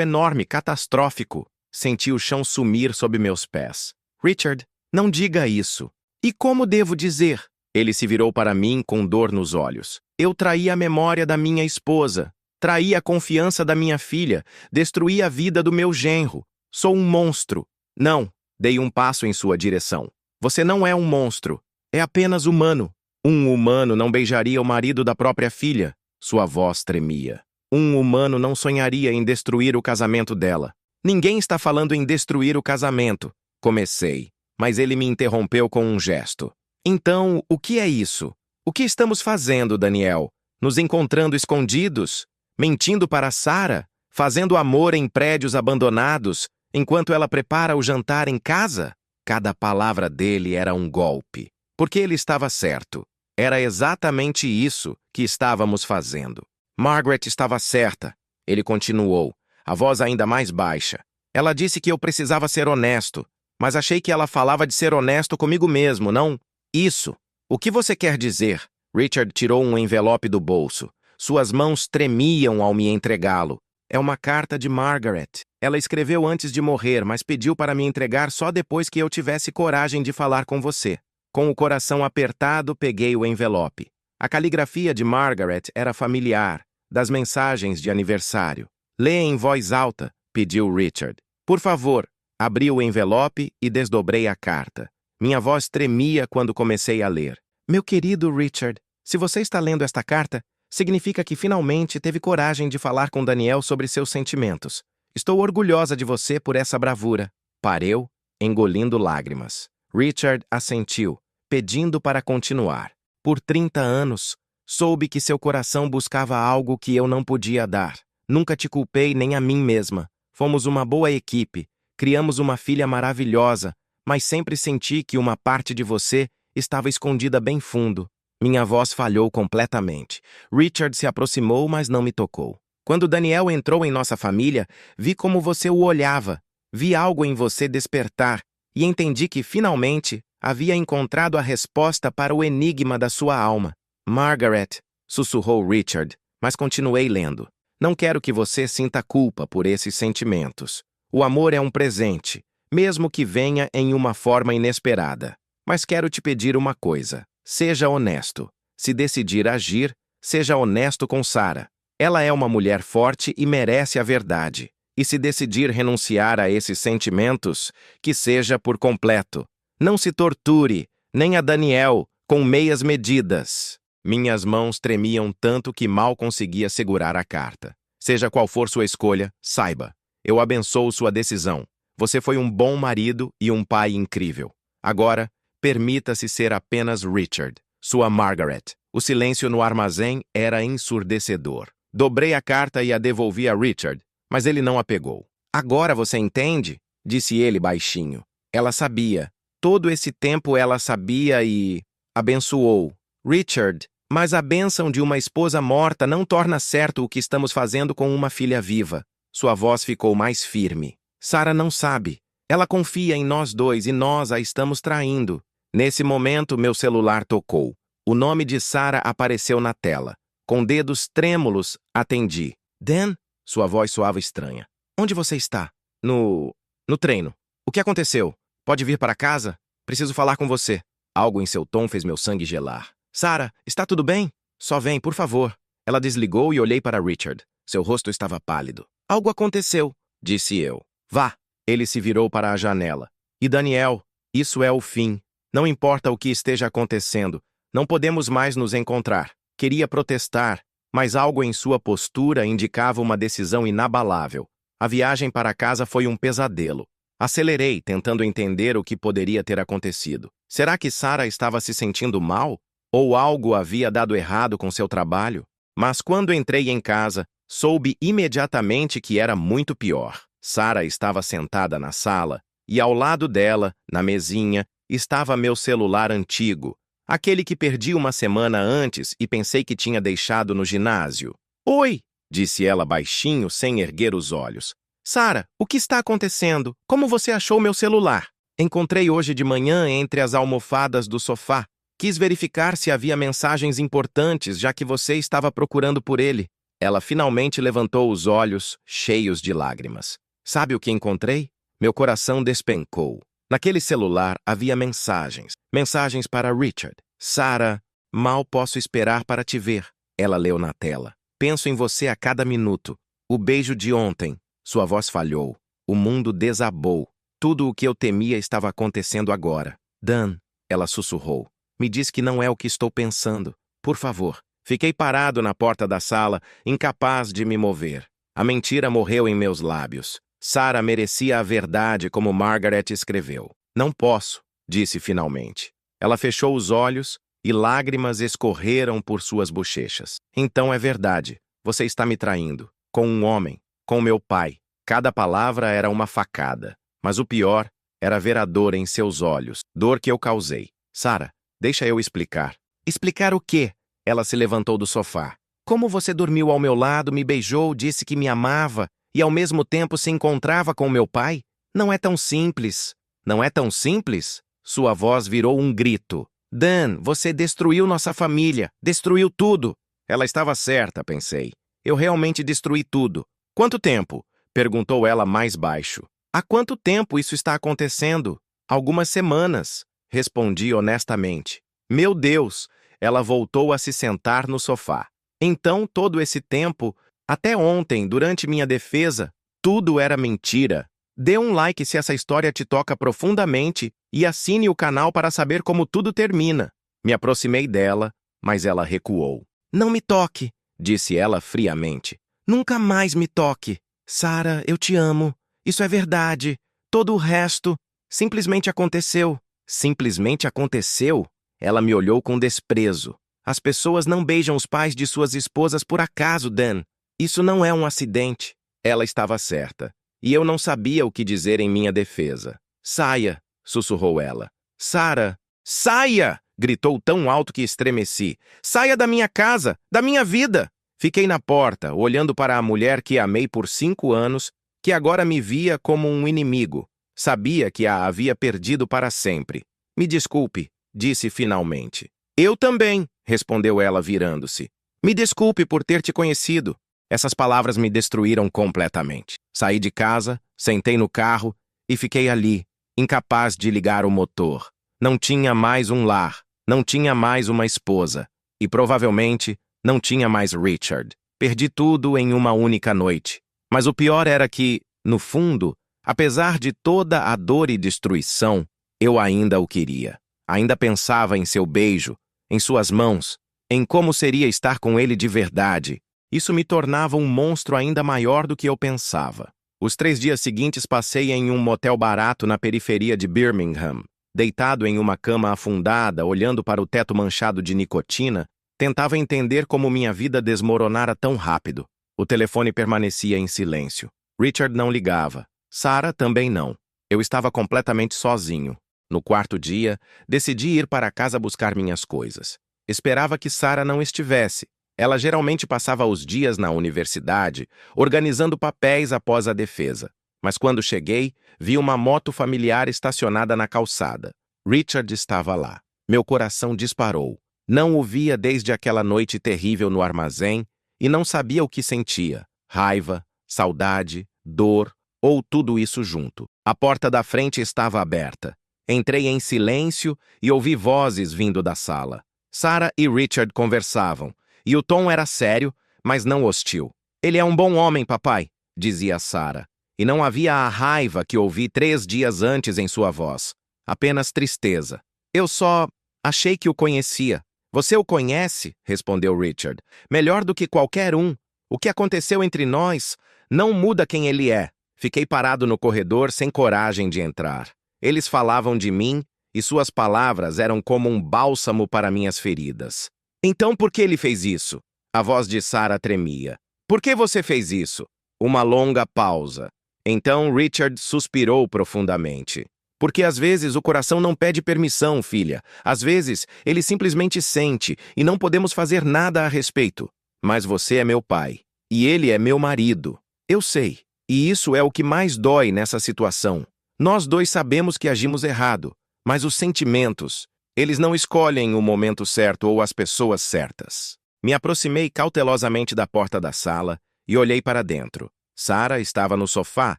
enorme, catastrófico." Senti o chão sumir sob meus pés. "Richard, não diga isso." "E como devo dizer?" Ele se virou para mim com dor nos olhos. "Eu traí a memória da minha esposa. Traí a confiança da minha filha. Destruí a vida do meu genro. Sou um monstro." "Não." Dei um passo em sua direção. "Você não é um monstro. É apenas humano." "Um humano não beijaria o marido da própria filha." Sua voz tremia. "Um humano não sonharia em destruir o casamento dela." "Ninguém está falando em destruir o casamento." Comecei, mas ele me interrompeu com um gesto. "Então, o que é isso? O que estamos fazendo, Daniel? Nos encontrando escondidos? Mentindo para Sarah? Fazendo amor em prédios abandonados, enquanto ela prepara o jantar em casa?" Cada palavra dele era um golpe. Porque ele estava certo. Era exatamente isso que estávamos fazendo. "Margaret estava certa", ele continuou, a voz ainda mais baixa. "Ela disse que eu precisava ser honesto, mas achei que ela falava de ser honesto comigo mesmo, não? Isso. O que você quer dizer?" Richard tirou um envelope do bolso. Suas mãos tremiam ao me entregá-lo. "É uma carta de Margaret. Ela escreveu antes de morrer, mas pediu para me entregar só depois que eu tivesse coragem de falar com você." Com o coração apertado, peguei o envelope. A caligrafia de Margaret era familiar, das mensagens de aniversário. "Lê em voz alta", pediu Richard. "Por favor." Abri o envelope e desdobrei a carta. Minha voz tremia quando comecei a ler. "Meu querido Richard, se você está lendo esta carta, significa que finalmente teve coragem de falar com Daniel sobre seus sentimentos. Estou orgulhosa de você por essa bravura." Pareu, engolindo lágrimas. Richard assentiu, pedindo para continuar. "Por 30 anos, soube que seu coração buscava algo que eu não podia dar. Nunca te culpei nem a mim mesma. Fomos uma boa equipe, criamos uma filha maravilhosa, mas sempre senti que uma parte de você estava escondida bem fundo." Minha voz falhou completamente. Richard se aproximou, mas não me tocou. "Quando Daniel entrou em nossa família, vi como você o olhava. Vi algo em você despertar e entendi que, finalmente, havia encontrado a resposta para o enigma da sua alma. Margaret, sussurrou Richard, mas continuei lendo. Não quero que você sinta culpa por esses sentimentos. O amor é um presente, mesmo que venha em uma forma inesperada. Mas quero te pedir uma coisa. Seja honesto. Se decidir agir, seja honesto com Sarah. Ela é uma mulher forte e merece a verdade. E se decidir renunciar a esses sentimentos, que seja por completo. Não se torture, nem a Daniel, com meias medidas. Minhas mãos tremiam tanto que mal conseguia segurar a carta. Seja qual for sua escolha, saiba. Eu abençoo sua decisão. Você foi um bom marido e um pai incrível. Agora, permita-se ser apenas Richard, sua Margaret. O silêncio no armazém era ensurdecedor. Dobrei a carta e a devolvi a Richard, mas ele não a pegou. Agora você entende? Disse ele baixinho. Ela sabia. Todo esse tempo ela sabia e... abençoou. Richard, mas a bênção de uma esposa morta não torna certo o que estamos fazendo com uma filha viva. Sua voz ficou mais firme. Sarah não sabe. Ela confia em nós dois e nós a estamos traindo. Nesse momento, meu celular tocou. O nome de Sarah apareceu na tela. Com dedos trêmulos, atendi. Dan? Sua voz soava estranha. Onde você está? No treino. O que aconteceu? Pode vir para casa? Preciso falar com você. Algo em seu tom fez meu sangue gelar. Sarah, está tudo bem? Só vem, por favor. Ela desligou e olhei para Richard. Seu rosto estava pálido. Algo aconteceu, disse eu. Vá. Ele se virou para a janela. E Daniel, isso é o fim. Não importa o que esteja acontecendo, não podemos mais nos encontrar. Queria protestar, mas algo em sua postura indicava uma decisão inabalável. A viagem para casa foi um pesadelo. Acelerei, tentando entender o que poderia ter acontecido. Será que Sarah estava se sentindo mal? Ou algo havia dado errado com seu trabalho? Mas quando entrei em casa, soube imediatamente que era muito pior. Sarah estava sentada na sala, e ao lado dela, na mesinha, estava meu celular antigo, aquele que perdi uma semana antes e pensei que tinha deixado no ginásio. Oi, disse ela baixinho, sem erguer os olhos. Sarah, o que está acontecendo? Como você achou meu celular? Encontrei hoje de manhã entre as almofadas do sofá. Quis verificar se havia mensagens importantes, já que você estava procurando por ele. Ela finalmente levantou os olhos, cheios de lágrimas. Sabe o que encontrei? Meu coração despencou. Naquele celular havia mensagens. Mensagens para Richard. Sarah, mal posso esperar para te ver. Ela leu na tela. Penso em você a cada minuto. O beijo de ontem. Sua voz falhou. O mundo desabou. Tudo o que eu temia estava acontecendo agora. Dan, ela sussurrou. Me diz que não é o que estou pensando. Por favor. Fiquei parado na porta da sala, incapaz de me mover. A mentira morreu em meus lábios. Sarah merecia a verdade como Margaret escreveu. Não posso, disse finalmente. Ela fechou os olhos e lágrimas escorreram por suas bochechas. Então é verdade. Você está me traindo. Com um homem. Com meu pai. Cada palavra era uma facada. Mas o pior era ver a dor em seus olhos. Dor que eu causei. Sarah, deixa eu explicar. Explicar o quê? Ela se levantou do sofá. Como você dormiu ao meu lado, me beijou, disse que me amava e ao mesmo tempo se encontrava com meu pai? Não é tão simples. Não é tão simples? Sua voz virou um grito. Dan, você destruiu nossa família. Destruiu tudo. Ela estava certa, pensei. Eu realmente destruí tudo. Quanto tempo? Perguntou ela mais baixo. Há quanto tempo isso está acontecendo? Algumas semanas. Respondi honestamente. Meu Deus! Ela voltou a se sentar no sofá. Então, todo esse tempo, até ontem, durante minha defesa, tudo era mentira. Dê um like se essa história te toca profundamente e assine o canal para saber como tudo termina. Me aproximei dela, mas ela recuou. Não me toque, disse ela friamente. Nunca mais me toque. Sarah, eu te amo. Isso é verdade. Todo o resto simplesmente aconteceu. Simplesmente aconteceu? Ela me olhou com desprezo. As pessoas não beijam os pais de suas esposas por acaso, Dan. Isso não é um acidente. Ela estava certa. E eu não sabia o que dizer em minha defesa. Saia, sussurrou ela. Sarah, saia! Gritou tão alto que estremeci. Saia da minha casa, da minha vida! Fiquei na porta, olhando para a mulher que amei por 5 anos, que agora me via como um inimigo. Sabia que a havia perdido para sempre. Me desculpe, disse finalmente. Eu também, respondeu ela virando-se. Me desculpe por ter te conhecido. Essas palavras me destruíram completamente. Saí de casa, sentei no carro e fiquei ali, incapaz de ligar o motor. Não tinha mais um lar, não tinha mais uma esposa e provavelmente não tinha mais Richard. Perdi tudo em uma única noite. Mas o pior era que, no fundo, apesar de toda a dor e destruição, eu ainda o queria. Ainda pensava em seu beijo, em suas mãos, em como seria estar com ele de verdade. Isso me tornava um monstro ainda maior do que eu pensava. Os 3 dias seguintes passei em um motel barato na periferia de Birmingham. Deitado em uma cama afundada, olhando para o teto manchado de nicotina, tentava entender como minha vida desmoronara tão rápido. O telefone permanecia em silêncio. Richard não ligava. Sarah também não. Eu estava completamente sozinho. No 4º dia, decidi ir para casa buscar minhas coisas. Esperava que Sarah não estivesse. Ela geralmente passava os dias na universidade, organizando papéis após a defesa. Mas quando cheguei, vi uma moto familiar estacionada na calçada. Richard estava lá. Meu coração disparou. Não o via desde aquela noite terrível no armazém e não sabia o que sentia. Raiva, saudade, dor ou tudo isso junto. A porta da frente estava aberta. Entrei em silêncio e ouvi vozes vindo da sala. Sarah e Richard conversavam, e o tom era sério, mas não hostil. Ele é um bom homem, papai, dizia Sarah. E não havia a raiva que ouvi 3 dias antes em sua voz. Apenas tristeza. Eu só achei que o conhecia. Você o conhece? Respondeu Richard. Melhor do que qualquer um. O que aconteceu entre nós não muda quem ele é. Fiquei parado no corredor sem coragem de entrar. Eles falavam de mim e suas palavras eram como um bálsamo para minhas feridas. Então por que ele fez isso? A voz de Sarah tremia. Por que você fez isso? Uma longa pausa. Então Richard suspirou profundamente. Porque às vezes o coração não pede permissão, filha. Às vezes ele simplesmente sente e não podemos fazer nada a respeito. Mas você é meu pai e ele é meu marido. Eu sei. E isso é o que mais dói nessa situação. Nós dois sabemos que agimos errado, mas os sentimentos, eles não escolhem o momento certo ou as pessoas certas. Me aproximei cautelosamente da porta da sala e olhei para dentro. Sarah estava no sofá,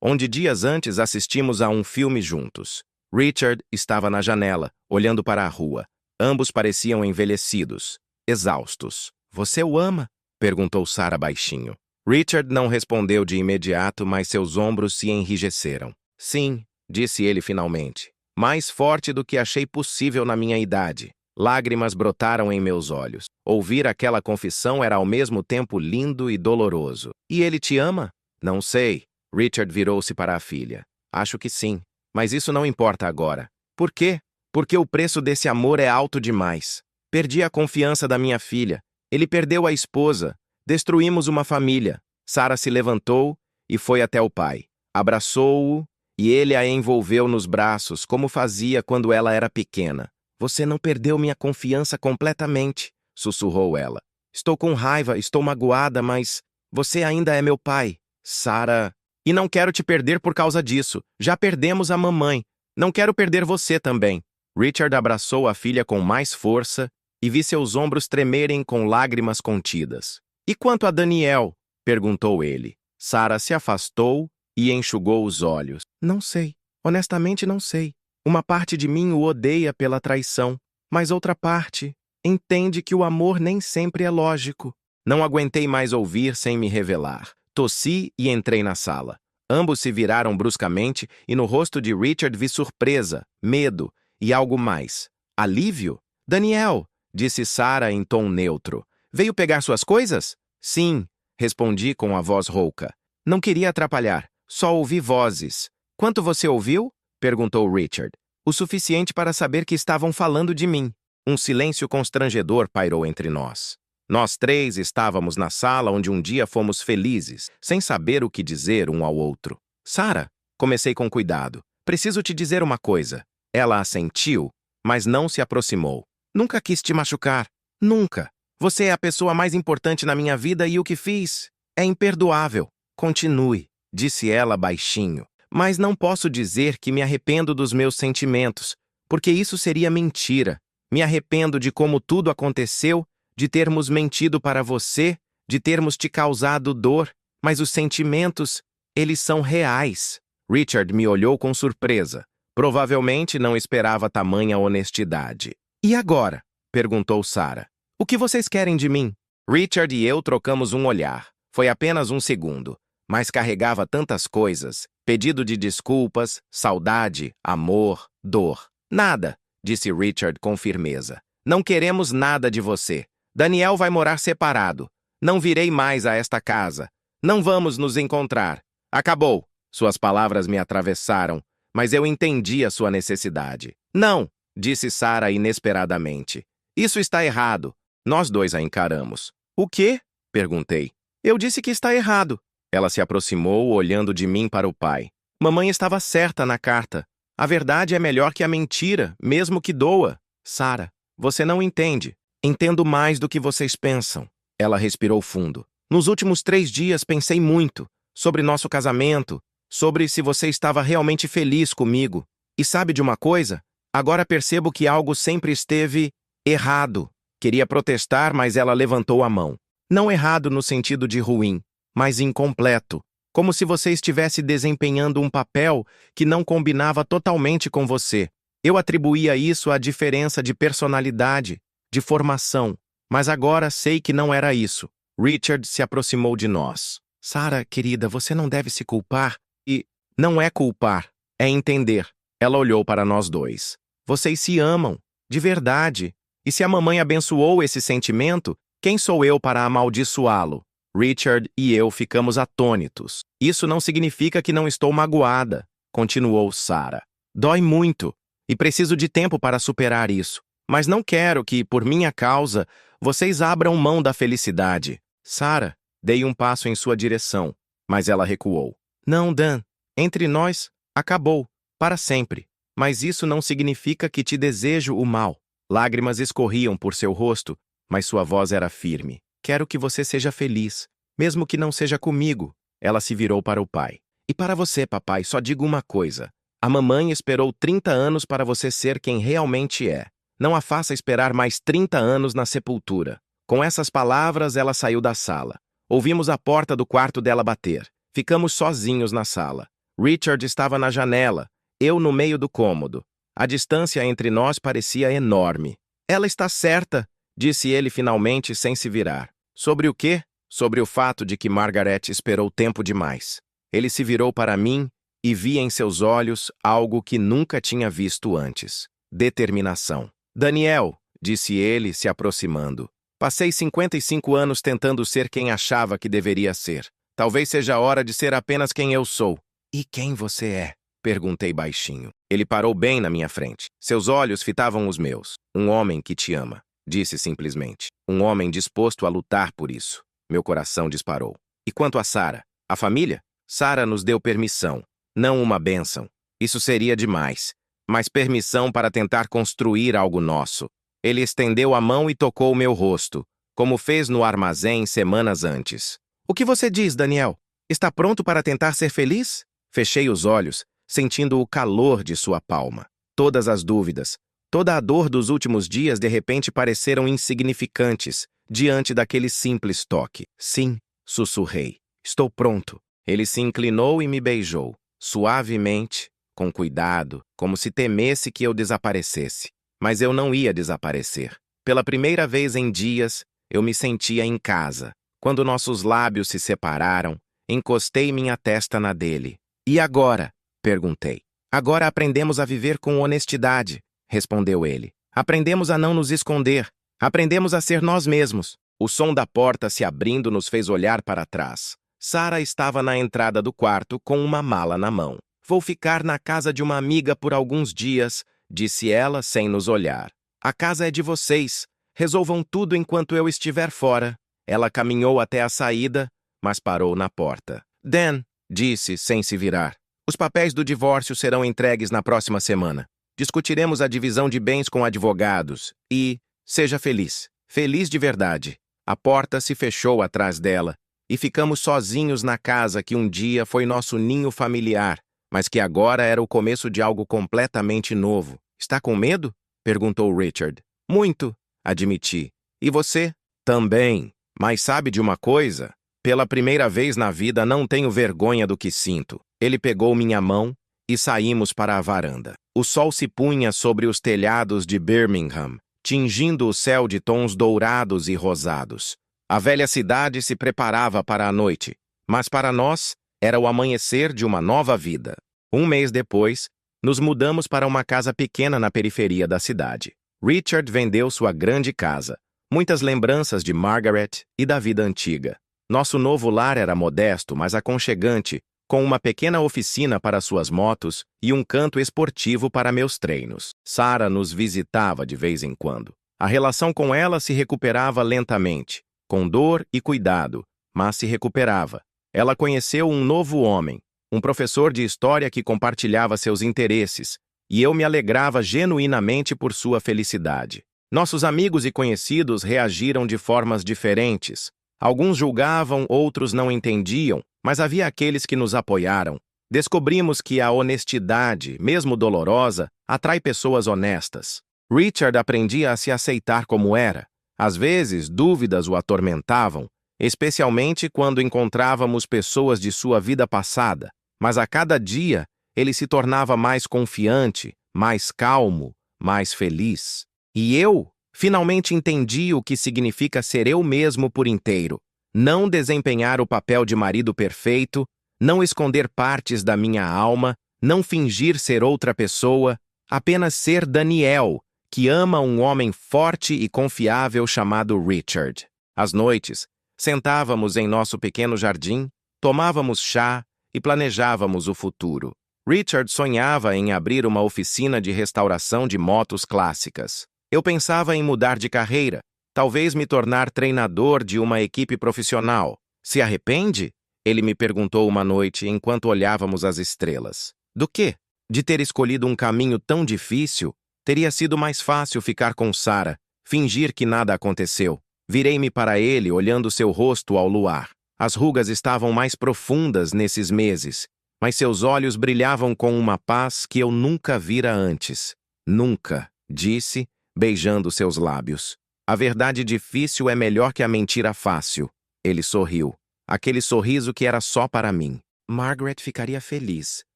onde dias antes assistimos a um filme juntos. Richard estava na janela, olhando para a rua. Ambos pareciam envelhecidos, exaustos. Você o ama? Perguntou Sarah baixinho. Richard não respondeu de imediato, mas seus ombros se enrijeceram. Sim, disse ele finalmente. Mais forte do que achei possível na minha idade. Lágrimas brotaram em meus olhos. Ouvir aquela confissão era ao mesmo tempo lindo e doloroso. E ele te ama? Não sei. Richard virou-se para a filha. Acho que sim, mas isso não importa agora. Por quê? Porque o preço desse amor é alto demais. Perdi a confiança da minha filha. Ele perdeu a esposa. Destruímos uma família. Sarah se levantou e foi até o pai. Abraçou-o e ele a envolveu nos braços, como fazia quando ela era pequena. Você não perdeu minha confiança completamente, sussurrou ela. Estou com raiva, estou magoada, mas você ainda é meu pai. Sarah... E não quero te perder por causa disso. Já perdemos a mamãe. Não quero perder você também. Richard abraçou a filha com mais força e vi seus ombros tremerem com lágrimas contidas. E quanto a Daniel? Perguntou ele. Sarah se afastou e enxugou os olhos. Não sei. Honestamente, não sei. Uma parte de mim o odeia pela traição, mas outra parte entende que o amor nem sempre é lógico. Não aguentei mais ouvir sem me revelar. Tossi e entrei na sala. Ambos se viraram bruscamente e no rosto de Richard vi surpresa, medo e algo mais. Alívio? Daniel, disse Sarah em tom neutro. Veio pegar suas coisas? Sim, respondi com a voz rouca. Não queria atrapalhar, só ouvi vozes. Quanto você ouviu? Perguntou Richard. O suficiente para saber que estavam falando de mim. Um silêncio constrangedor pairou entre nós. Nós 3 estávamos na sala onde um dia fomos felizes, sem saber o que dizer um ao outro. Sarah, comecei com cuidado. Preciso te dizer uma coisa. Ela assentiu, mas não se aproximou. Nunca quis te machucar. Nunca. Você é a pessoa mais importante na minha vida e o que fiz é imperdoável. Continue, disse ela baixinho. Mas não posso dizer que me arrependo dos meus sentimentos. porque isso seria mentira. Me arrependo de como tudo aconteceu, de termos mentido para você, de termos te causado dor, mas os sentimentos, eles são reais. Richard me olhou com surpresa. Provavelmente não esperava tamanha honestidade. E agora? Perguntou Sarah. O que vocês querem de mim? Richard e eu trocamos um olhar. Foi apenas um segundo, mas carregava tantas coisas. Pedido de desculpas, saudade, amor, dor. Nada, disse Richard com firmeza. Não queremos nada de você. Daniel vai morar separado. Não virei mais a esta casa. Não vamos nos encontrar. Acabou. Suas palavras me atravessaram, mas eu entendi a sua necessidade. Não, disse Sarah inesperadamente. Isso está errado. Nós dois a encaramos. O quê? Perguntei. Eu disse que está errado. Ela se aproximou, olhando de mim para o pai. Mamãe estava certa na carta. A verdade é melhor que a mentira, mesmo que doa. Sarah, você não entende. Entendo mais do que vocês pensam. Ela respirou fundo. Nos últimos 3 dias pensei muito sobre nosso casamento, sobre se você estava realmente feliz comigo. E sabe de uma coisa? Agora percebo que algo sempre esteve errado. Queria protestar, mas ela levantou a mão. Não errado no sentido de ruim, mas incompleto. Como se você estivesse desempenhando um papel que não combinava totalmente com você. Eu atribuía isso à diferença de personalidade, de formação, mas agora sei que não era isso. Richard se aproximou de nós. Sarah, querida, você não deve se culpar. E não é culpar, é entender. Ela olhou para nós dois. Vocês se amam, de verdade. E se a mamãe abençoou esse sentimento, quem sou eu para amaldiçoá-lo? Richard e eu ficamos atônitos. Isso não significa que não estou magoada, continuou Sarah. Dói muito, e preciso de tempo para superar isso. Mas não quero que, por minha causa, vocês abram mão da felicidade. Sarah, dei um passo em sua direção, mas ela recuou. Não, Dan. Entre nós, acabou, para sempre. Mas isso não significa que te desejo o mal. Lágrimas escorriam por seu rosto, mas sua voz era firme. Quero que você seja feliz, mesmo que não seja comigo. Ela se virou para o pai. E para você, papai, só digo uma coisa. A mamãe esperou 30 anos para você ser quem realmente é. Não a faça esperar mais 30 anos na sepultura. Com essas palavras, ela saiu da sala. Ouvimos a porta do quarto dela bater. Ficamos sozinhos na sala. Richard estava na janela, eu no meio do cômodo. A distância entre nós parecia enorme. Ela está certa, disse ele finalmente sem se virar. Sobre o quê? Sobre o fato de que Margaret esperou tempo demais. Ele se virou para mim e vi em seus olhos algo que nunca tinha visto antes. Determinação. Daniel, disse ele, se aproximando. Passei 55 anos tentando ser quem achava que deveria ser. Talvez seja a hora de ser apenas quem eu sou. E quem você é? Perguntei baixinho. Ele parou bem na minha frente. Seus olhos fitavam os meus. Um homem que te ama, disse simplesmente. Um homem disposto a lutar por isso. Meu coração disparou. E quanto a Sarah? A família? Sarah nos deu permissão. Não uma bênção. Isso seria demais. Mas permissão para tentar construir algo nosso. Ele estendeu a mão e tocou meu rosto, como fez no armazém semanas antes. O que você diz, Daniel? Está pronto para tentar ser feliz? Fechei os olhos, sentindo o calor de sua palma. Todas as dúvidas, toda a dor dos últimos dias de repente pareceram insignificantes diante daquele simples toque. Sim, sussurrei. Estou pronto. Ele se inclinou e me beijou, suavemente, com cuidado, como se temesse que eu desaparecesse. Mas eu não ia desaparecer. Pela primeira vez em dias, eu me sentia em casa. Quando nossos lábios se separaram, encostei minha testa na dele. E agora? Perguntei. Agora aprendemos a viver com honestidade, respondeu ele. Aprendemos a não nos esconder. Aprendemos a ser nós mesmos. O som da porta se abrindo nos fez olhar para trás. Sarah estava na entrada do quarto com uma mala na mão. Vou ficar na casa de uma amiga por alguns dias, disse ela sem nos olhar. A casa é de vocês. Resolvam tudo enquanto eu estiver fora. Ela caminhou até a saída, mas parou na porta. Dan, disse sem se virar. Os papéis do divórcio serão entregues na próxima semana. Discutiremos a divisão de bens com advogados e seja feliz. Feliz de verdade. A porta se fechou atrás dela e ficamos sozinhos na casa que um dia foi nosso ninho familiar, mas que agora era o começo de algo completamente novo. Está com medo? Perguntou Richard. Muito, admiti. E você? Também. Mas sabe de uma coisa? Pela primeira vez na vida não tenho vergonha do que sinto. Ele pegou minha mão e saímos para a varanda. O sol se punha sobre os telhados de Birmingham, tingindo o céu de tons dourados e rosados. A velha cidade se preparava para a noite, mas para nós era o amanhecer de uma nova vida. Um mês depois, nos mudamos para uma casa pequena na periferia da cidade. Richard vendeu sua grande casa, muitas lembranças de Margaret e da vida antiga. Nosso novo lar era modesto, mas aconchegante, com uma pequena oficina para suas motos e um canto esportivo para meus treinos. Sarah nos visitava de vez em quando. A relação com ela se recuperava lentamente, com dor e cuidado, mas se recuperava. Ela conheceu um novo homem, um professor de história que compartilhava seus interesses, e eu me alegrava genuinamente por sua felicidade. Nossos amigos e conhecidos reagiram de formas diferentes. Alguns julgavam, outros não entendiam, mas havia aqueles que nos apoiaram. Descobrimos que a honestidade, mesmo dolorosa, atrai pessoas honestas. Richard aprendia a se aceitar como era. Às vezes, dúvidas o atormentavam, especialmente quando encontrávamos pessoas de sua vida passada, mas a cada dia ele se tornava mais confiante, mais calmo, mais feliz. E eu finalmente entendi o que significa ser eu mesmo por inteiro, não desempenhar o papel de marido perfeito, não esconder partes da minha alma, não fingir ser outra pessoa, apenas ser Daniel, que ama um homem forte e confiável chamado Richard. Às noites, sentávamos em nosso pequeno jardim, tomávamos chá e planejávamos o futuro. Richard sonhava em abrir uma oficina de restauração de motos clássicas. Eu pensava em mudar de carreira, talvez me tornar treinador de uma equipe profissional. Se arrepende? Ele me perguntou uma noite enquanto olhávamos as estrelas. Do quê? De ter escolhido um caminho tão difícil? Teria sido mais fácil ficar com Sarah, fingir que nada aconteceu. Virei-me para ele, olhando seu rosto ao luar. As rugas estavam mais profundas nesses meses, mas seus olhos brilhavam com uma paz que eu nunca vira antes. Nunca, disse, beijando seus lábios. A verdade difícil é melhor que a mentira fácil. Ele sorriu. Aquele sorriso que era só para mim. Margaret ficaria feliz,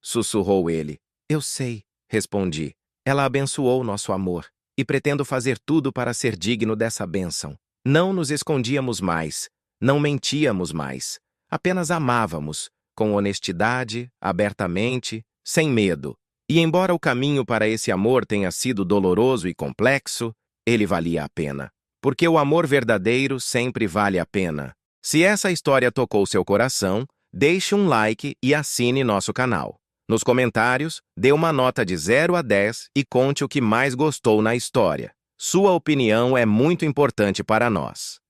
sussurrou ele. Eu sei, respondi. Ela abençoou nosso amor, e pretendo fazer tudo para ser digno dessa bênção. Não nos escondíamos mais, não mentíamos mais. Apenas amávamos, com honestidade, abertamente, sem medo. E embora o caminho para esse amor tenha sido doloroso e complexo, ele valia a pena. Porque o amor verdadeiro sempre vale a pena. Se essa história tocou seu coração, deixe um like e assine nosso canal. Nos comentários, dê uma nota de 0 a 10 e conte o que mais gostou na história. Sua opinião é muito importante para nós.